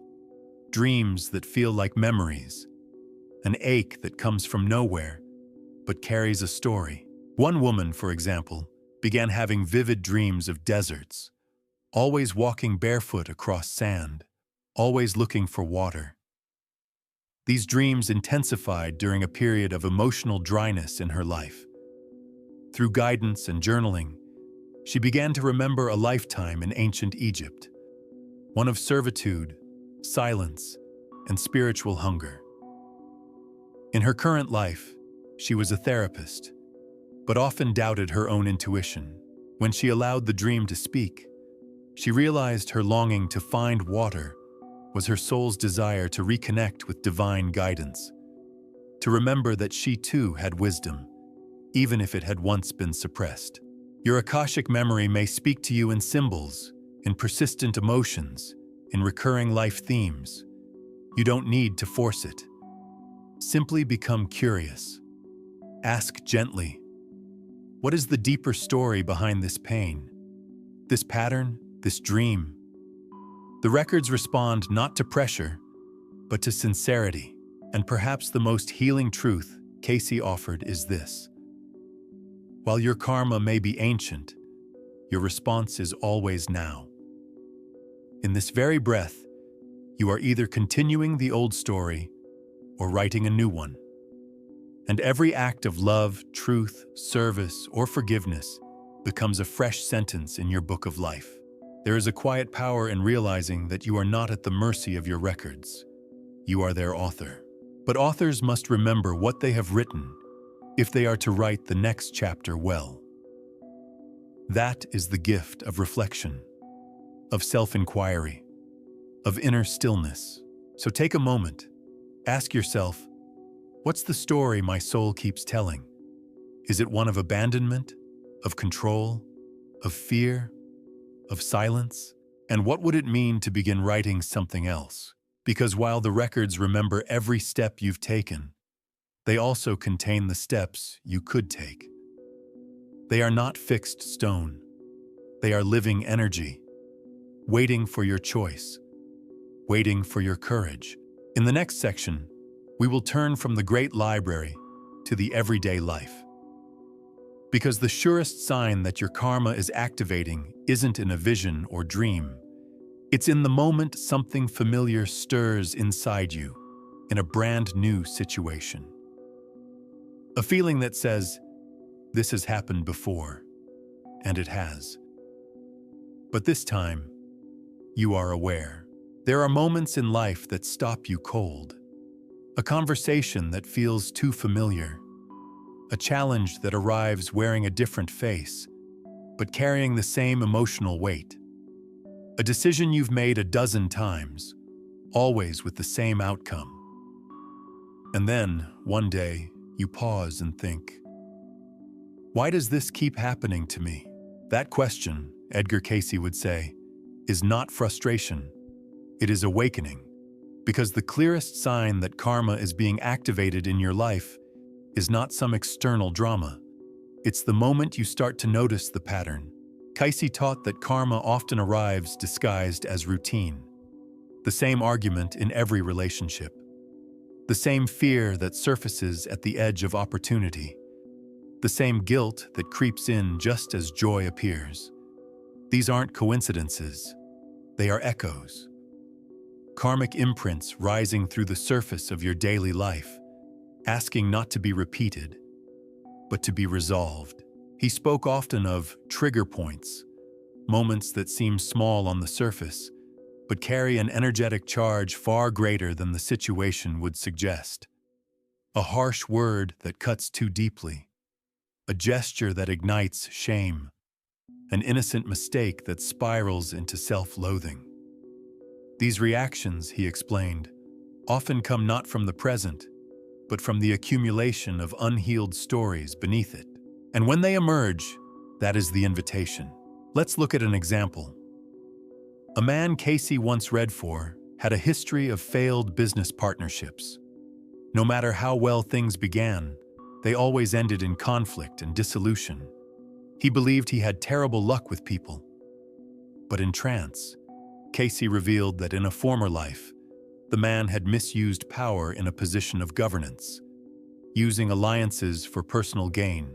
S1: dreams that feel like memories, an ache that comes from nowhere but carries a story. One woman, for example, began having vivid dreams of deserts, always walking barefoot across sand, always looking for water. These dreams intensified during a period of emotional dryness in her life. Through guidance and journaling, she began to remember a lifetime in ancient Egypt, one of servitude, silence, and spiritual hunger. In her current life, she was a therapist, but often doubted her own intuition. When she allowed the dream to speak, she realized her longing to find water was her soul's desire to reconnect with divine guidance, to remember that she too had wisdom, even if it had once been suppressed. Your Akashic memory may speak to you in symbols, in persistent emotions, in recurring life themes. You don't need to force it. Simply become curious. Ask gently, what is the deeper story behind this pain, this pattern, this dream? The records respond not to pressure, but to sincerity. And perhaps the most healing truth Cayce offered is this: while your karma may be ancient, your response is always now. In this very breath, you are either continuing the old story or writing a new one. And every act of love, truth, service, or forgiveness becomes a fresh sentence in your book of life. There is a quiet power in realizing that you are not at the mercy of your records. You are their author. But authors must remember what they have written if they are to write the next chapter well. That is the gift of reflection, of self-inquiry, of inner stillness. So take a moment, ask yourself, what's the story my soul keeps telling? Is it one of abandonment, of control, of fear, of silence? And what would it mean to begin writing something else? Because while the records remember every step you've taken, they also contain the steps you could take. They are not fixed stone. They are living energy, waiting for your choice, waiting for your courage. In the next section, we will turn from the great library to the everyday life. Because the surest sign that your karma is activating isn't in a vision or dream. It's in the moment something familiar stirs inside you in a brand new situation. A feeling that says, this has happened before, and it has. But this time, you are aware. There are moments in life that stop you cold. A conversation that feels too familiar. A challenge that arrives wearing a different face, but carrying the same emotional weight. A decision you've made a dozen times, always with the same outcome. And then, one day, you pause and think, why does this keep happening to me? That question, Edgar Cayce would say, is not frustration. It is awakening. Because the clearest sign that karma is being activated in your life is not some external drama. It's the moment you start to notice the pattern. Cayce taught that karma often arrives disguised as routine. The same argument in every relationship. The same fear that surfaces at the edge of opportunity. The same guilt that creeps in just as joy appears. These aren't coincidences. They are echoes. Karmic imprints rising through the surface of your daily life, asking not to be repeated, but to be resolved. He spoke often of trigger points, moments that seem small on the surface, but carry an energetic charge far greater than the situation would suggest. A harsh word that cuts too deeply, a gesture that ignites shame, an innocent mistake that spirals into self-loathing. These reactions, he explained, often come not from the present, but from the accumulation of unhealed stories beneath it. And when they emerge, that is the invitation. Let's look at an example. A man Cayce once read for had a history of failed business partnerships. No matter how well things began, they always ended in conflict and dissolution. He believed he had terrible luck with people. But in trance, Cayce revealed that in a former life, the man had misused power in a position of governance, using alliances for personal gain,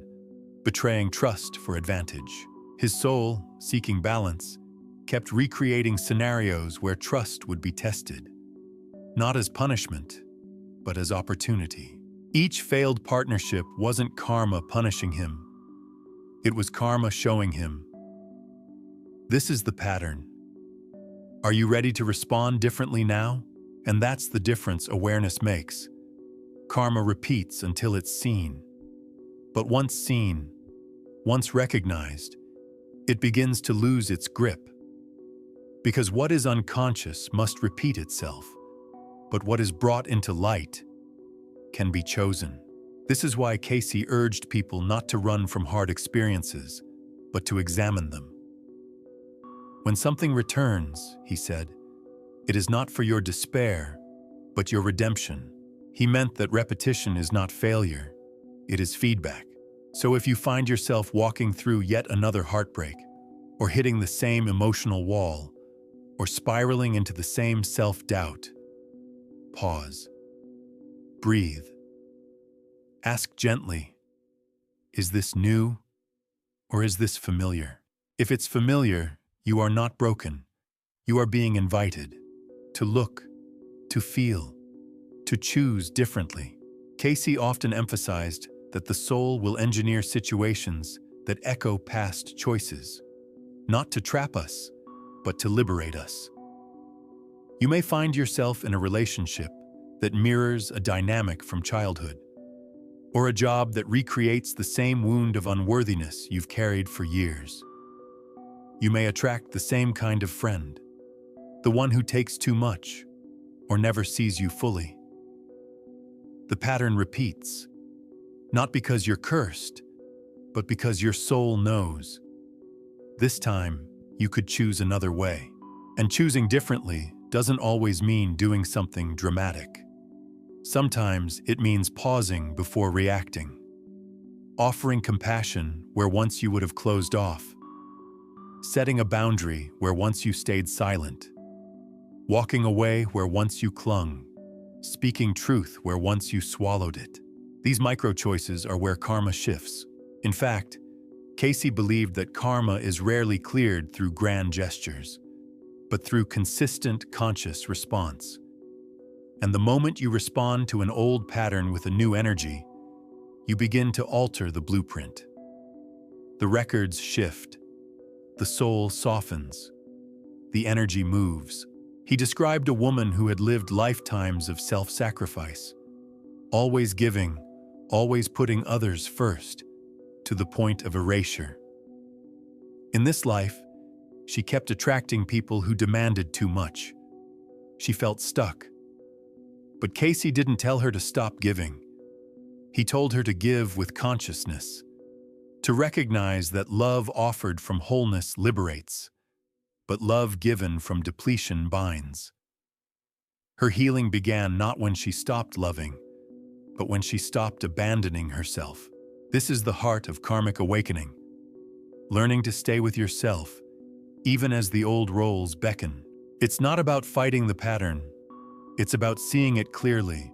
S1: betraying trust for advantage. His soul, seeking balance, kept recreating scenarios where trust would be tested, not as punishment, but as opportunity. Each failed partnership wasn't karma punishing him. It was karma showing him, this is the pattern. Are you ready to respond differently now? And that's the difference awareness makes. Karma repeats until it's seen. But once seen, once recognized, it begins to lose its grip. Because what is unconscious must repeat itself, but what is brought into light can be chosen. This is why Cayce urged people not to run from hard experiences, but to examine them. When something returns, he said, it is not for your despair, but your redemption. He meant that repetition is not failure, it is feedback. So if you find yourself walking through yet another heartbreak, or hitting the same emotional wall, or spiraling into the same self-doubt, pause. Breathe. Ask gently, is this new, or is this familiar? If it's familiar, you are not broken. You are being invited to look, to feel, to choose differently. Cayce often emphasized that the soul will engineer situations that echo past choices, not to trap us, but to liberate us. You may find yourself in a relationship that mirrors a dynamic from childhood, or a job that recreates the same wound of unworthiness you've carried for years. You may attract the same kind of friend, the one who takes too much or never sees you fully. The pattern repeats, not because you're cursed, but because your soul knows. This time, you could choose another way. And choosing differently doesn't always mean doing something dramatic. Sometimes it means pausing before reacting, offering compassion where once you would have closed off, setting a boundary where once you stayed silent, walking away where once you clung, speaking truth where once you swallowed it. These micro-choices are where karma shifts. In fact, Cayce believed that karma is rarely cleared through grand gestures, but through consistent, conscious response. And the moment you respond to an old pattern with a new energy, you begin to alter the blueprint. The records shift. The soul softens. The energy moves. He described a woman who had lived lifetimes of self-sacrifice, always giving, always putting others first, to the point of erasure. In this life, she kept attracting people who demanded too much. She felt stuck. But Cayce didn't tell her to stop giving. He told her to give with consciousness, to recognize that love offered from wholeness liberates, but love given from depletion binds. Her healing began not when she stopped loving, but when she stopped abandoning herself. This is the heart of karmic awakening, learning to stay with yourself, even as the old roles beckon. It's not about fighting the pattern, it's about seeing it clearly,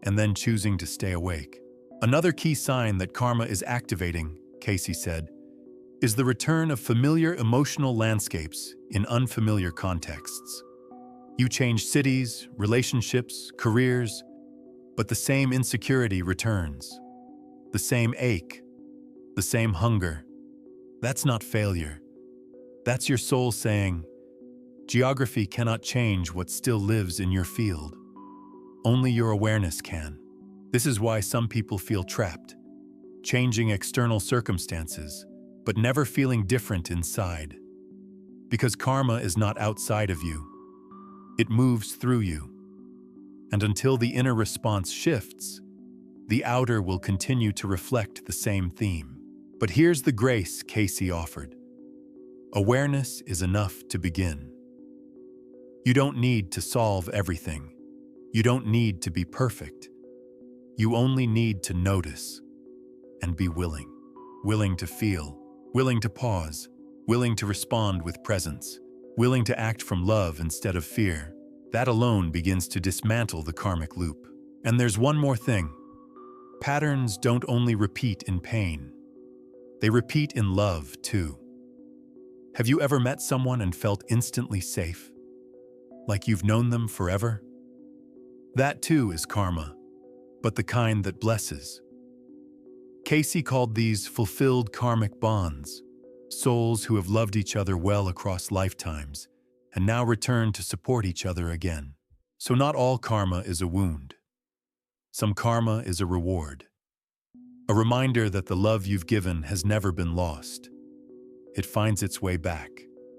S1: and then choosing to stay awake. Another key sign that karma is activating, Cayce said, is the return of familiar emotional landscapes in unfamiliar contexts. You change cities, relationships, careers, but the same insecurity returns. The same ache, the same hunger. That's not failure. That's your soul saying, geography cannot change what still lives in your field. Only your awareness can. This is why some people feel trapped, changing external circumstances, but never feeling different inside. Because karma is not outside of you. It moves through you. And until the inner response shifts, the outer will continue to reflect the same theme. But here's the grace Cayce offered. Awareness is enough to begin. You don't need to solve everything. You don't need to be perfect. You only need to notice and be willing. Willing to feel, willing to pause, willing to respond with presence. willing to act from love instead of fear. That alone begins to dismantle the karmic loop. And there's one more thing. Patterns don't only repeat in pain. They repeat in love, too. Have you ever met someone and felt instantly safe? Like you've known them forever? That too is karma, but the kind that blesses. Cayce called these fulfilled karmic bonds, souls who have loved each other well across lifetimes and now return to support each other again. So not all karma is a wound. Some karma is a reward. A reminder that the love you've given has never been lost. It finds its way back.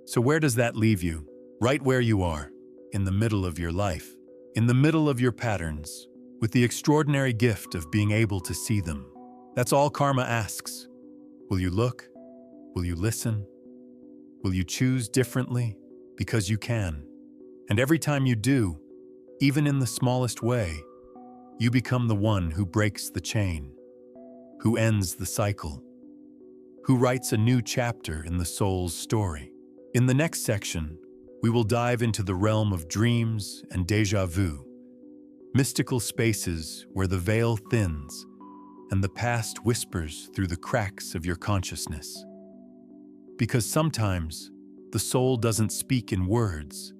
S1: So where does that leave you? Right where you are, in the middle of your life, in the middle of your patterns, with the extraordinary gift of being able to see them. That's all karma asks. Will you look? Will you listen? Will you choose differently? Because you can. And every time you do, even in the smallest way, you become the one who breaks the chain, who ends the cycle, who writes a new chapter in the soul's story. In the next section, we will dive into the realm of dreams and déjà vu, mystical spaces where the veil thins and the past whispers through the cracks of your consciousness. Because sometimes, the soul doesn't speak in words,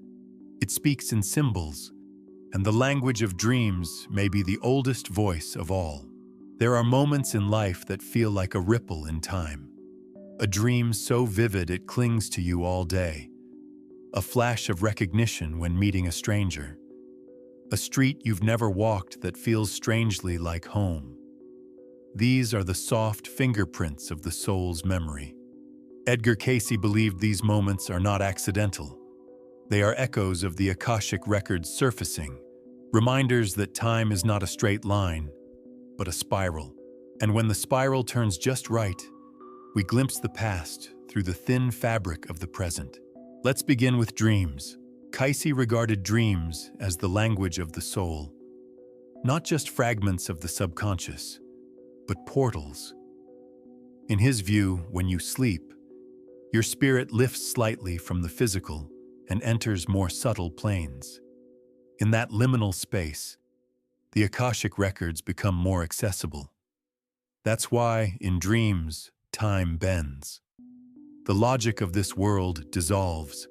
S1: it speaks in symbols, and the language of dreams may be the oldest voice of all. There are moments in life that feel like a ripple in time, a dream so vivid it clings to you all day, a flash of recognition when meeting a stranger, a street you've never walked that feels strangely like home. These are the soft fingerprints of the soul's memory. Edgar Cayce believed these moments are not accidental. They are echoes of the Akashic records surfacing, reminders that time is not a straight line, but a spiral. And when the spiral turns just right, we glimpse the past through the thin fabric of the present. Let's begin with dreams. Cayce regarded dreams as the language of the soul, not just fragments of the subconscious, but portals. In his view, when you sleep, your spirit lifts slightly from the physical and enters more subtle planes. In that liminal space, the Akashic records become more accessible. That's why, in dreams, time bends. The logic of this world dissolves,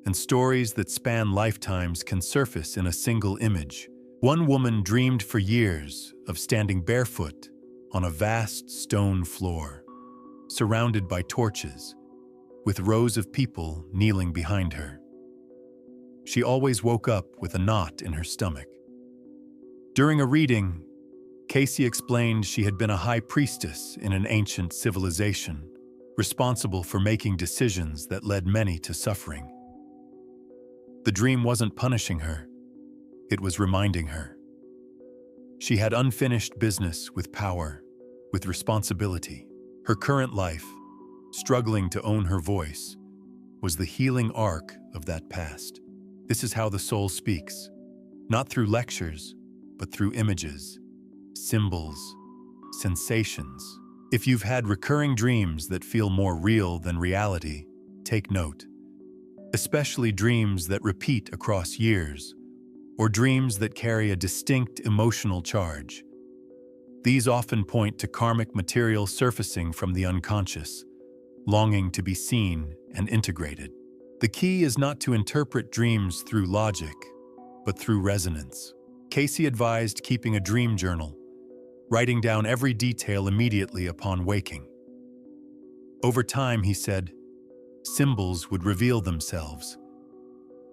S1: and stories that span lifetimes can surface in a single image. One woman dreamed for years of standing barefoot on a vast stone floor, surrounded by torches, with rows of people kneeling behind her. She always woke up with a knot in her stomach. During a reading, Cayce explained she had been a high priestess in an ancient civilization, responsible for making decisions that led many to suffering. The dream wasn't punishing her, it was reminding her. She had unfinished business with power, with responsibility. Her current life, struggling to own her voice, was the healing arc of that past. This is how the soul speaks, not through lectures, but through images, symbols, sensations. If you've had recurring dreams that feel more real than reality, take note. Especially dreams that repeat across years, or dreams that carry a distinct emotional charge. These often point to karmic material surfacing from the unconscious, longing to be seen and integrated. The key is not to interpret dreams through logic, but through resonance. Cayce advised keeping a dream journal, writing down every detail immediately upon waking. Over time, he said, symbols would reveal themselves,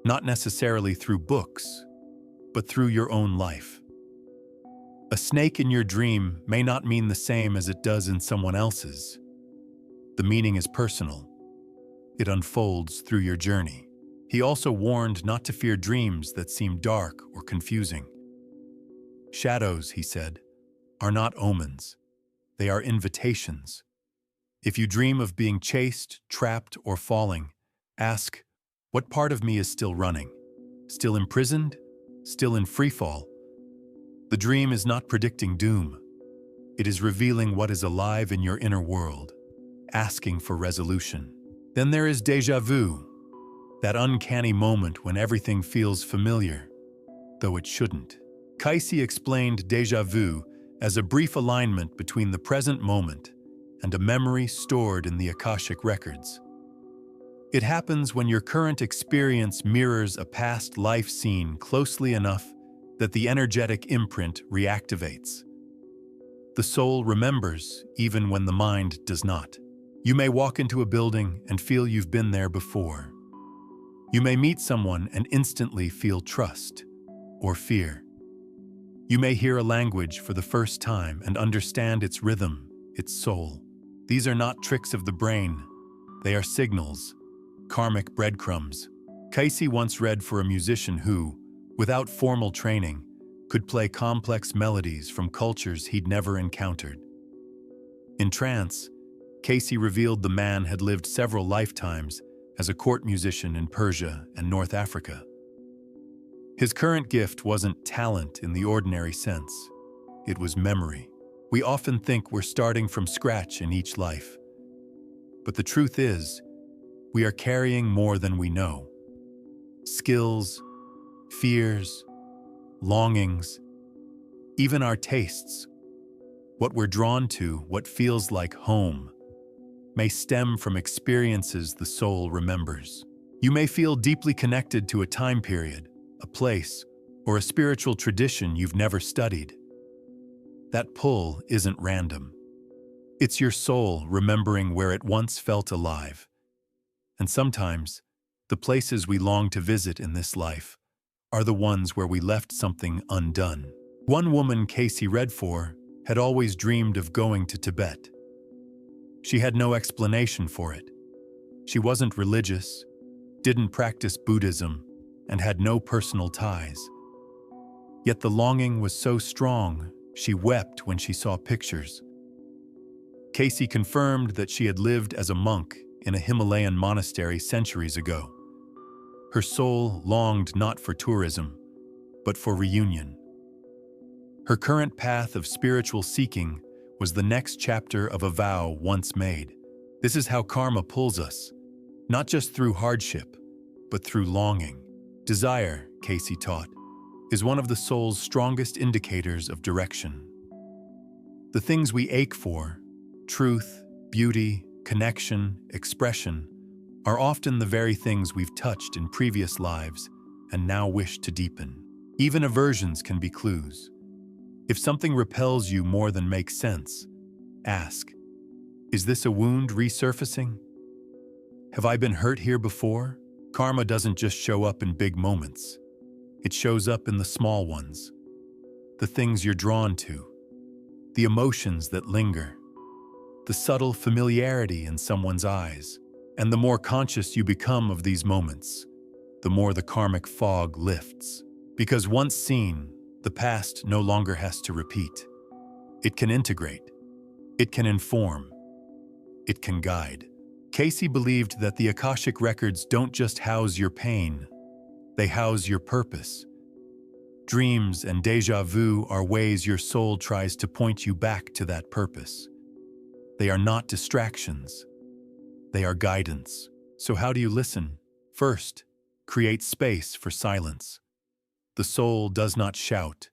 S1: not necessarily through books, but through your own life. A snake in your dream may not mean the same as it does in someone else's. The meaning is personal. It unfolds through your journey. He also warned not to fear dreams that seem dark or confusing. Shadows, he said, are not omens. They are invitations. If you dream of being chased, trapped, or falling, ask, what part of me is still running? Still imprisoned? Still in freefall? The dream is not predicting doom. It is revealing what is alive in your inner world, asking for resolution. Then there is déjà vu, That uncanny moment when everything feels familiar, though it shouldn't. Cayce explained déjà vu as a brief alignment between the present moment and a memory stored in the Akashic records. It happens when your current experience mirrors a past life scene closely enough that the energetic imprint reactivates. The soul remembers even when the mind does not. You may walk into a building and feel you've been there before. You may meet someone and instantly feel trust or fear. You may hear a language for the first time and understand its rhythm, its soul. These are not tricks of the brain. They are signals, karmic breadcrumbs. Cayce once read for a musician who, without formal training, could play complex melodies from cultures he'd never encountered. In trance, Cayce revealed the man had lived several lifetimes as a court musician in Persia and North Africa. His current gift wasn't talent in the ordinary sense. It was memory. We often think we're starting from scratch in each life. But the truth is, we are carrying more than we know. Skills, fears, longings, even our tastes. What we're drawn to, what feels like home, may stem from experiences the soul remembers. You may feel deeply connected to a time period, a place, or a spiritual tradition you've never studied. That pull isn't random. It's your soul remembering where it once felt alive. And sometimes, the places we long to visit in this life are the ones where we left something undone. One woman Cayce read for had always dreamed of going to Tibet. She had no explanation for it. She wasn't religious, didn't practice Buddhism, and had no personal ties. Yet the longing was so strong, she wept when she saw pictures. Cayce confirmed that she had lived as a monk in a Himalayan monastery centuries ago. Her soul longed not for tourism, but for reunion. Her current path of spiritual seeking was the next chapter of a vow once made. This is how karma pulls us, not just through hardship, but through longing. Desire, Cayce taught, is one of the soul's strongest indicators of direction. The things we ache for, truth, beauty, connection, expression, are often the very things we've touched in previous lives and now wish to deepen. Even aversions can be clues. If something repels you more than makes sense, ask, is this a wound resurfacing? Have I been hurt here before? Karma doesn't just show up in big moments. It shows up in the small ones, the things you're drawn to, the emotions that linger, the subtle familiarity in someone's eyes. And the more conscious you become of these moments, the more the karmic fog lifts. Because once seen, the past no longer has to repeat. It can integrate. It can inform. It can guide. Cayce believed that the Akashic records don't just house your pain, they house your purpose. Dreams and déjà vu are ways your soul tries to point you back to that purpose. They are not distractions. They are guidance. So how do you listen? First, create space for silence. The soul does not shout.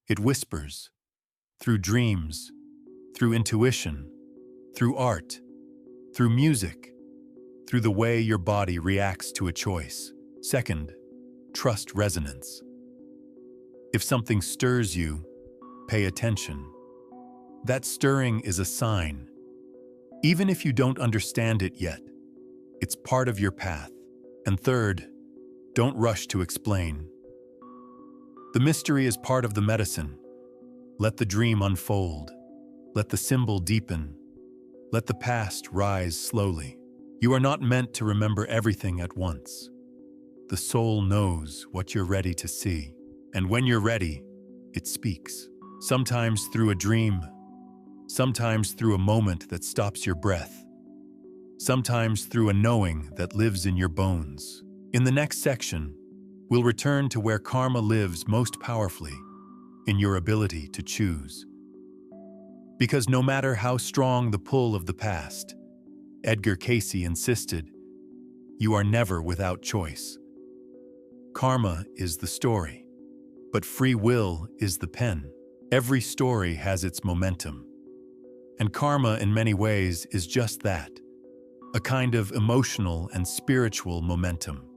S1: It whispers. Through dreams, through intuition, through art, through music, through the way your body reacts to a choice. Second, trust resonance. If something stirs you, pay attention. That stirring is a sign. Even if you don't understand it yet, it's part of your path. And third, don't rush to explain. The mystery is part of the medicine. Let the dream unfold. Let the symbol deepen. Let the past rise slowly. You are not meant to remember everything at once. The soul knows what you're ready to see. And when you're ready, it speaks. Sometimes through a dream, sometimes through a moment that stops your breath, sometimes through a knowing that lives in your bones. In the next section, we'll return to where karma lives most powerfully, in your ability to choose. Because no matter how strong the pull of the past, Edgar Cayce insisted, you are never without choice. Karma is the story, but free will is the pen. Every story has its momentum. And karma, in many ways, is just that, a kind of emotional and spiritual momentum.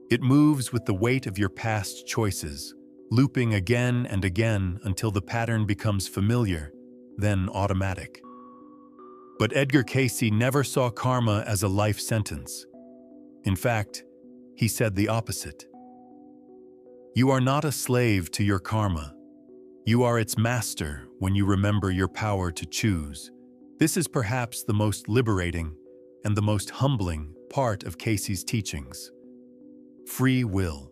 S1: It moves with the weight of your past choices, looping again and again until the pattern becomes familiar, then automatic. But Edgar Cayce never saw karma as a life sentence. In fact, he said the opposite. You are not a slave to your karma. You are its master when you remember your power to choose. This is perhaps the most liberating and the most humbling part of Cayce's teachings. Free will.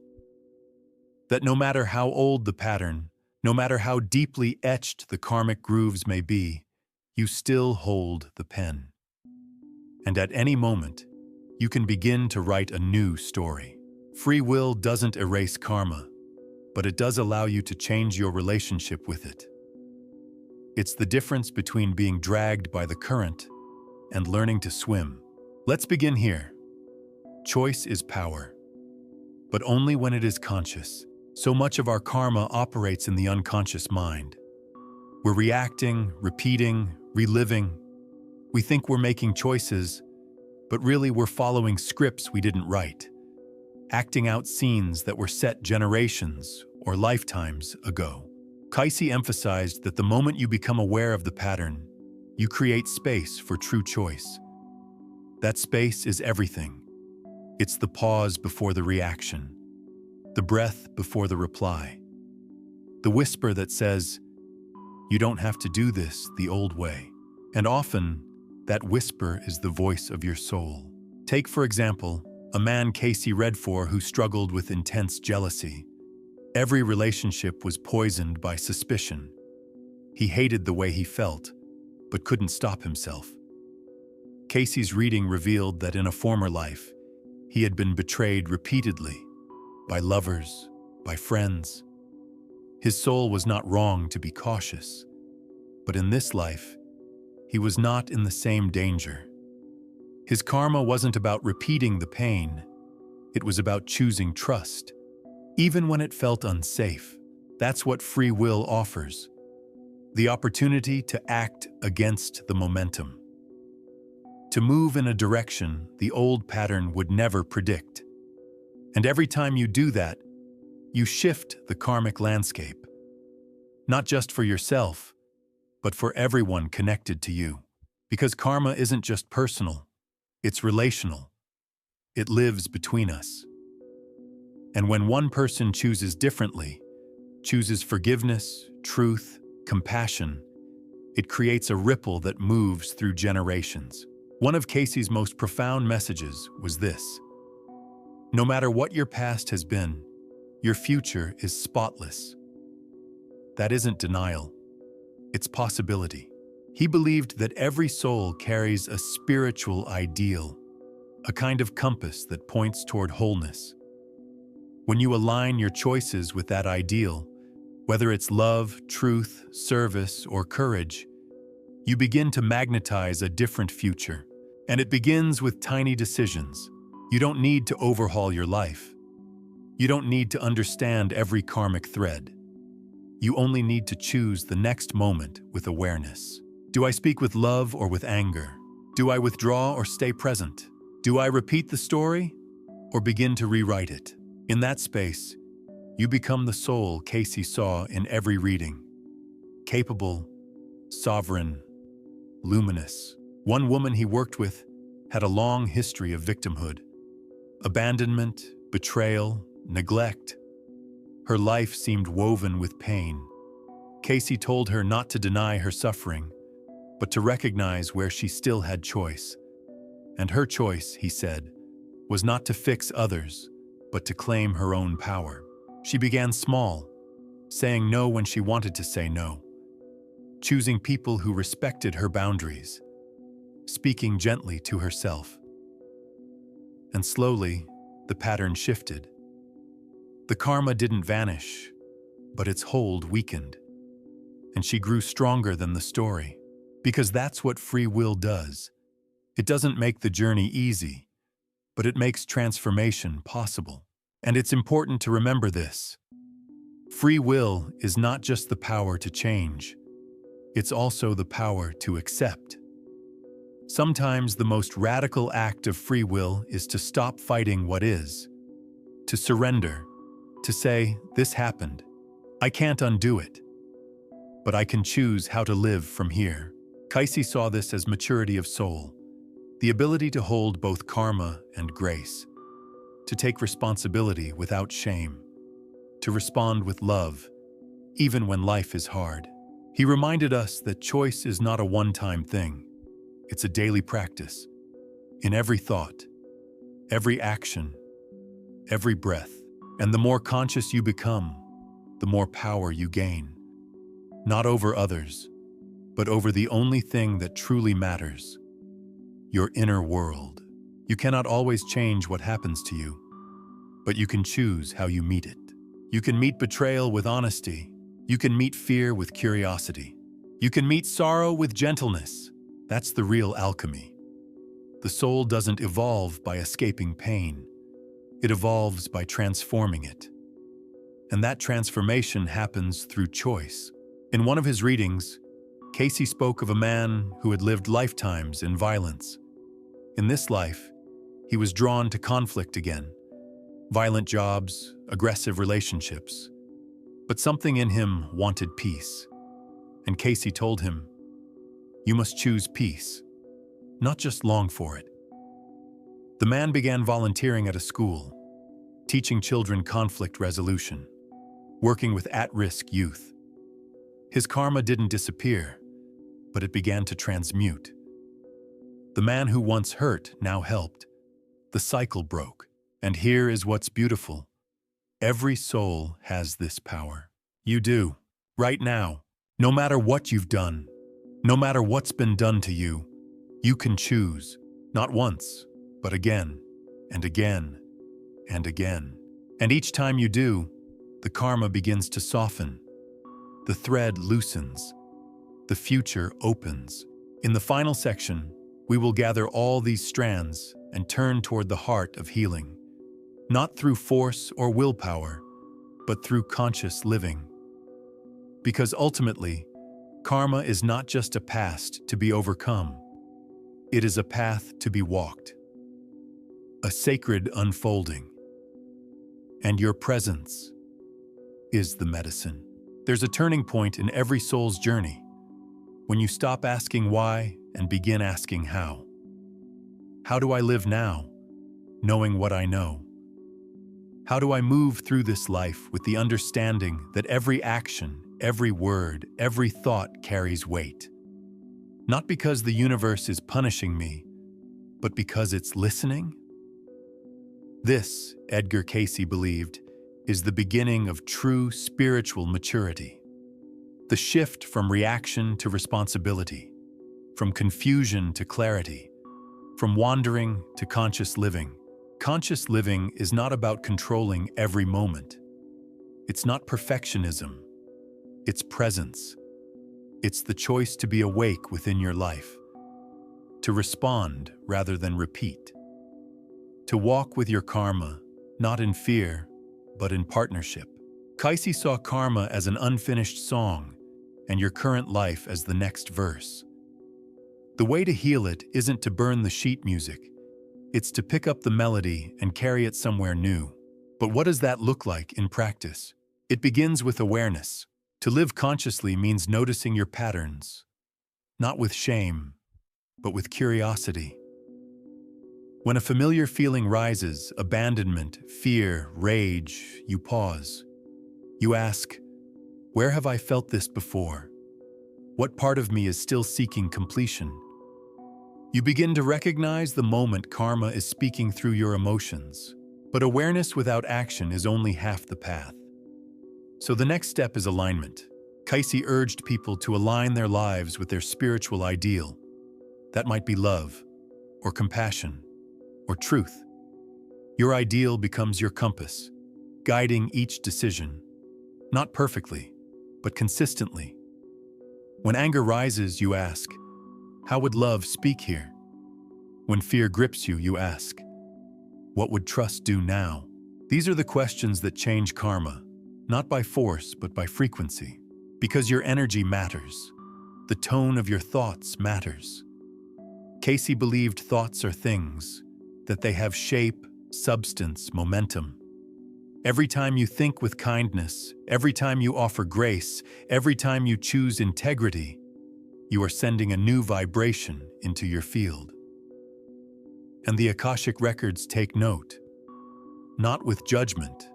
S1: That no matter how old the pattern, no matter how deeply etched the karmic grooves may be, you still hold the pen. And at any moment, you can begin to write a new story. Free will doesn't erase karma, but it does allow you to change your relationship with it. It's the difference between being dragged by the current and learning to swim. Let's begin here. Choice is power, but only when it is conscious. So much of our karma operates in the unconscious mind. We're reacting, repeating, reliving. We think we're making choices, but really we're following scripts we didn't write, acting out scenes that were set generations or lifetimes ago. Cayce emphasized that the moment you become aware of the pattern, you create space for true choice. That space is everything. It's the pause before the reaction, the breath before the reply, the whisper that says, "You don't have to do this the old way." And often, that whisper is the voice of your soul. Take, for example, a man Cayce read for who struggled with intense jealousy. Every relationship was poisoned by suspicion. He hated the way he felt, but couldn't stop himself. Cayce's reading revealed that in a former life, he had been betrayed repeatedly by lovers, by friends. His soul was not wrong to be cautious, but in this life, he was not in the same danger. His karma wasn't about repeating the pain, it was about choosing trust, even when it felt unsafe. That's what free will offers, the opportunity to act against the momentum, to move in a direction the old pattern would never predict. And every time you do that, you shift the karmic landscape, not just for yourself, but for everyone connected to you. Because karma isn't just personal, it's relational. It lives between us. And when one person chooses differently, chooses forgiveness, truth, compassion, it creates a ripple that moves through generations. One of Cayce's most profound messages was this: no matter what your past has been, your future is spotless. That isn't denial, it's possibility. He believed that every soul carries a spiritual ideal, a kind of compass that points toward wholeness. When you align your choices with that ideal, whether it's love, truth, service, or courage, you begin to magnetize a different future. And it begins with tiny decisions. You don't need to overhaul your life. You don't need to understand every karmic thread. You only need to choose the next moment with awareness. Do I speak with love or with anger? Do I withdraw or stay present? Do I repeat the story or begin to rewrite it? In that space, you become the soul Cayce saw in every reading. Capable, sovereign, luminous. One woman he worked with had a long history of victimhood, abandonment, betrayal, neglect. Her life seemed woven with pain. Cayce told her not to deny her suffering, but to recognize where she still had choice. And her choice, he said, was not to fix others, but to claim her own power. She began small, saying no when she wanted to say no, choosing people who respected her boundaries, speaking gently to herself. And slowly, the pattern shifted. The karma didn't vanish, but its hold weakened. And she grew stronger than the story, because that's what free will does. It doesn't make the journey easy, but it makes transformation possible. And it's important to remember this. Free will is not just the power to change, it's also the power to accept. Sometimes the most radical act of free will is to stop fighting what is, to surrender, to say, this happened. I can't undo it, but I can choose how to live from here. Cayce saw this as maturity of soul, the ability to hold both karma and grace, to take responsibility without shame, to respond with love, even when life is hard. He reminded us that choice is not a one-time thing. It's a daily practice. In every thought, every action, every breath. And the more conscious you become, the more power you gain. Not over others, but over the only thing that truly matters, your inner world. You cannot always change what happens to you, but you can choose how you meet it. You can meet betrayal with honesty. You can meet fear with curiosity. You can meet sorrow with gentleness. That's the real alchemy. The soul doesn't evolve by escaping pain. It evolves by transforming it. And that transformation happens through choice. In one of his readings, Cayce spoke of a man who had lived lifetimes in violence. In this life, he was drawn to conflict again. Violent jobs, aggressive relationships. But something in him wanted peace. And Cayce told him, you must choose peace, not just long for it. The man began volunteering at a school, teaching children conflict resolution, working with at-risk youth. His karma didn't disappear, but it began to transmute. The man who once hurt now helped. The cycle broke. And here is what's beautiful. Every soul has this power. You do, right now. No matter what you've done, no matter what's been done to you, you can choose, not once, but again, and again, and again. And each time you do, the karma begins to soften. The thread loosens. The future opens. In the final section, we will gather all these strands and turn toward the heart of healing. Not through force or willpower, but through conscious living. Because ultimately, karma is not just a past to be overcome. It is a path to be walked. A sacred unfolding. And your presence is the medicine. There's a turning point in every soul's journey when you stop asking why and begin asking how. How do I live now, knowing what I know? How do I move through this life with the understanding that every action, every word, every thought carries weight? Not because the universe is punishing me, but because it's listening? This, Edgar Cayce believed, is the beginning of true spiritual maturity. The shift from reaction to responsibility, from confusion to clarity, from wandering to conscious living. Conscious living is not about controlling every moment. It's not perfectionism. It's presence. It's the choice to be awake within your life, to respond rather than repeat, to walk with your karma, not in fear, but in partnership. Cayce saw karma as an unfinished song and your current life as the next verse. The way to heal it isn't to burn the sheet music. It's to pick up the melody and carry it somewhere new. But what does that look like in practice? It begins with awareness. To live consciously means noticing your patterns, not with shame, but with curiosity. When a familiar feeling rises, abandonment, fear, rage, you pause. You ask, where have I felt this before? What part of me is still seeking completion? You begin to recognize the moment karma is speaking through your emotions. But awareness without action is only half the path. So the next step is alignment. Cayce urged people to align their lives with their spiritual ideal. That might be love, or compassion, or truth. Your ideal becomes your compass, guiding each decision. Not perfectly, but consistently. When anger rises, you ask, how would love speak here? When fear grips you, you ask, What would trust do now? These are the questions that change karma, not by force, but by frequency. Because your energy matters. The tone of your thoughts matters. Cayce believed thoughts are things, that they have shape, substance, momentum. Every time you think with kindness, every time you offer grace, every time you choose integrity, you are sending a new vibration into your field. And the Akashic records take note, not with judgment,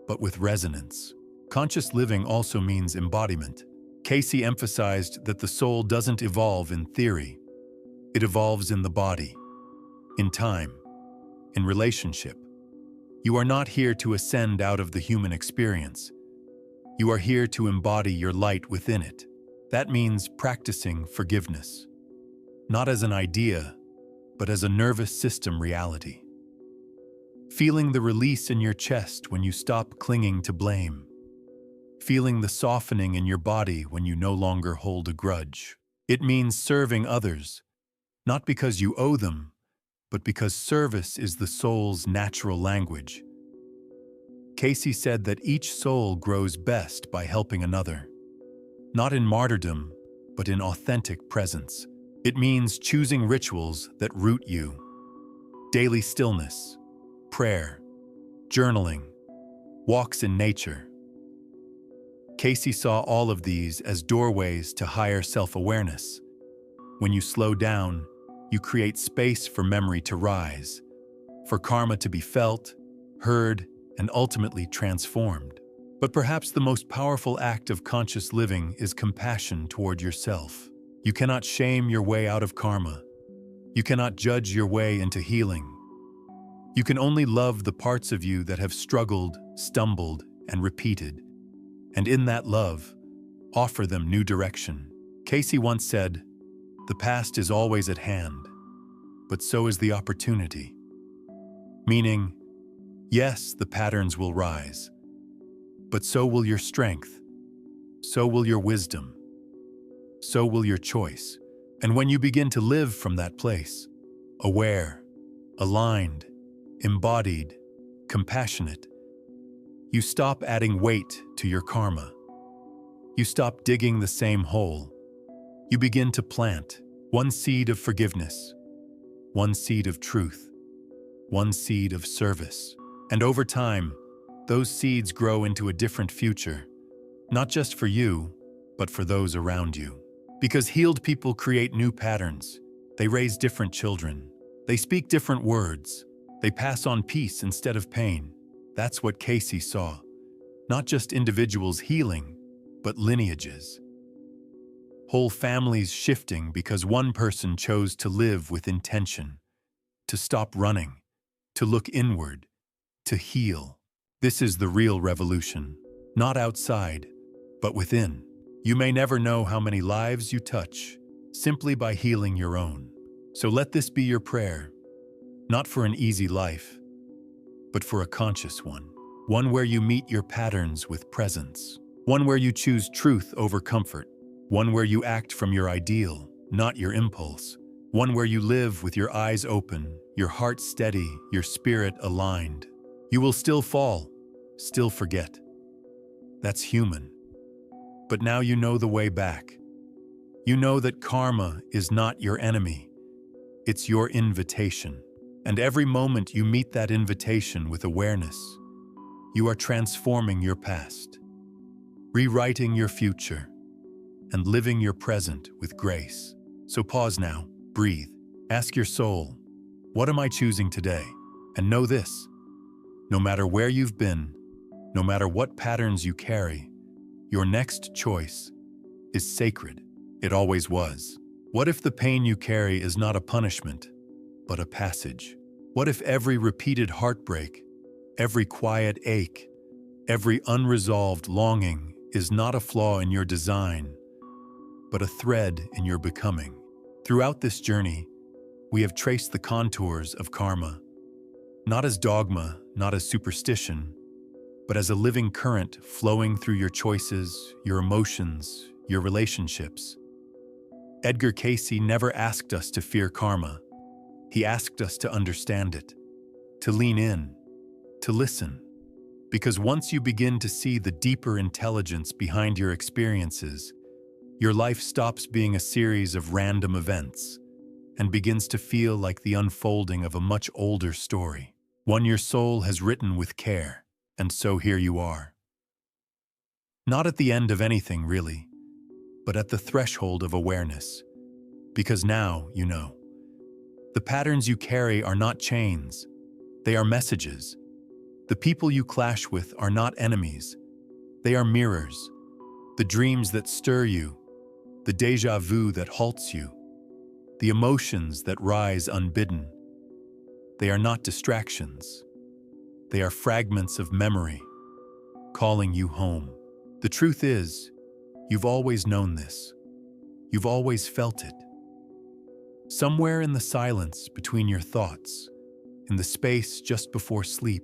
S1: but with resonance. Conscious living also means embodiment. Cayce emphasized that the soul doesn't evolve in theory. It evolves in the body, in time, in relationship. You are not here to ascend out of the human experience. You are here to embody your light within it. That means practicing forgiveness, not as an idea, but as a nervous system reality. Feeling the release in your chest when you stop clinging to blame. Feeling the softening in your body when you no longer hold a grudge. It means serving others, not because you owe them, but because service is the soul's natural language. Cayce said that each soul grows best by helping another. Not in martyrdom, but in authentic presence. It means choosing rituals that root you. Daily stillness, prayer, journaling, walks in nature. Cayce saw all of these as doorways to higher self-awareness. When you slow down, you create space for memory to rise, for karma to be felt, heard, and ultimately transformed. But perhaps the most powerful act of conscious living is compassion toward yourself. You cannot shame your way out of karma. You cannot judge your way into healing. You can only love the parts of you that have struggled, stumbled, and repeated. And in that love, offer them new direction. Cayce once said, "The past is always at hand, but so is the opportunity." Meaning, yes, the patterns will rise, but so will your strength, so will your wisdom, so will your choice. And when you begin to live from that place, aware, aligned, embodied, compassionate, you stop adding weight to your karma. You stop digging the same hole. You begin to plant one seed of forgiveness, one seed of truth, one seed of service. And over time, those seeds grow into a different future, not just for you, but for those around you. Because healed people create new patterns. They raise different children. They speak different words. They pass on peace instead of pain. That's what Cayce saw. Not just individuals healing, but lineages. Whole families shifting because one person chose to live with intention, to stop running, to look inward, to heal. This is the real revolution. Not outside, but within. You may never know how many lives you touch simply by healing your own. So let this be your prayer, not for an easy life, but for a conscious one. One where you meet your patterns with presence. One where you choose truth over comfort. One where you act from your ideal, not your impulse. One where you live with your eyes open, your heart steady, your spirit aligned. You will still fall, still forget. That's human. But now you know the way back. You know that karma is not your enemy. It's your invitation. And every moment you meet that invitation with awareness, you are transforming your past, rewriting your future, and living your present with grace. So pause now, breathe, ask your soul, what am I choosing today? And know this, no matter where you've been, no matter what patterns you carry, your next choice is sacred. It always was. What if the pain you carry is not a punishment, but a passage? What if every repeated heartbreak, every quiet ache, every unresolved longing is not a flaw in your design, but a thread in your becoming? Throughout this journey, we have traced the contours of karma, not as dogma, not as superstition, but as a living current flowing through your choices, your emotions, your relationships. Edgar Cayce never asked us to fear karma. He asked us to understand it, to lean in, to listen. Because once you begin to see the deeper intelligence behind your experiences, your life stops being a series of random events and begins to feel like the unfolding of a much older story, one your soul has written with care. And so here you are. Not at the end of anything, really, but at the threshold of awareness. Because now you know. The patterns you carry are not chains, they are messages. The people you clash with are not enemies, they are mirrors. The dreams that stir you, the déjà vu that halts you, the emotions that rise unbidden, they are not distractions. They are fragments of memory, calling you home. The truth is, you've always known this. You've always felt it. Somewhere in the silence between your thoughts, in the space just before sleep,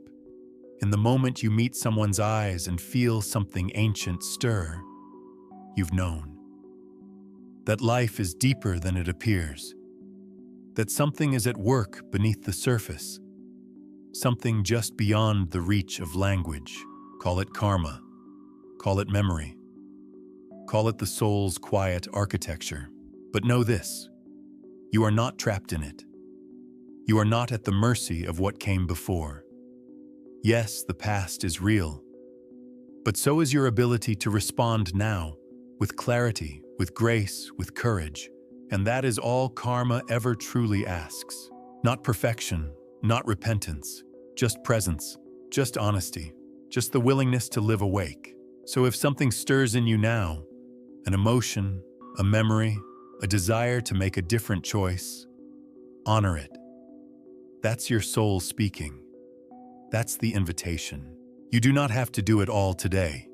S1: in the moment you meet someone's eyes and feel something ancient stir, you've known. That life is deeper than it appears. That something is at work beneath the surface. Something just beyond the reach of language. Call it karma. Call it memory. Call it the soul's quiet architecture. But know this, you are not trapped in it. You are not at the mercy of what came before. Yes, the past is real, but so is your ability to respond now, with clarity, with grace, with courage. And that is all karma ever truly asks. Not perfection, not repentance, just presence, just honesty, just the willingness to live awake. So if something stirs in you now, an emotion, a memory, a desire to make a different choice, honor it. That's your soul speaking. That's the invitation. You do not have to do it all today.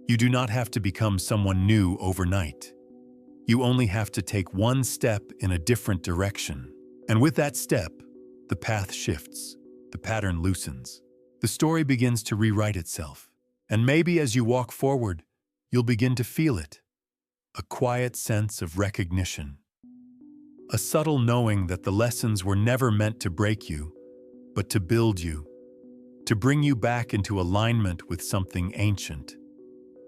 S1: You do not have to become someone new overnight. You only have to take one step in a different direction. And with that step, the path shifts, the pattern loosens. The story begins to rewrite itself. And maybe as you walk forward, you'll begin to feel it. A quiet sense of recognition. A subtle knowing that the lessons were never meant to break you, but to build you. To bring you back into alignment with something ancient.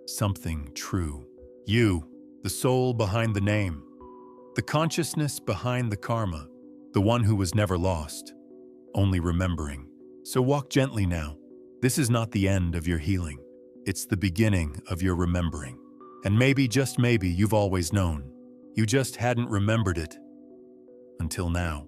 S1: Something true. You, the soul behind the name. The consciousness behind the karma. The one who was never lost, only remembering. So walk gently now. This is not the end of your healing. It's the beginning of your remembering. And maybe, just maybe, you've always known. You just hadn't remembered it until now.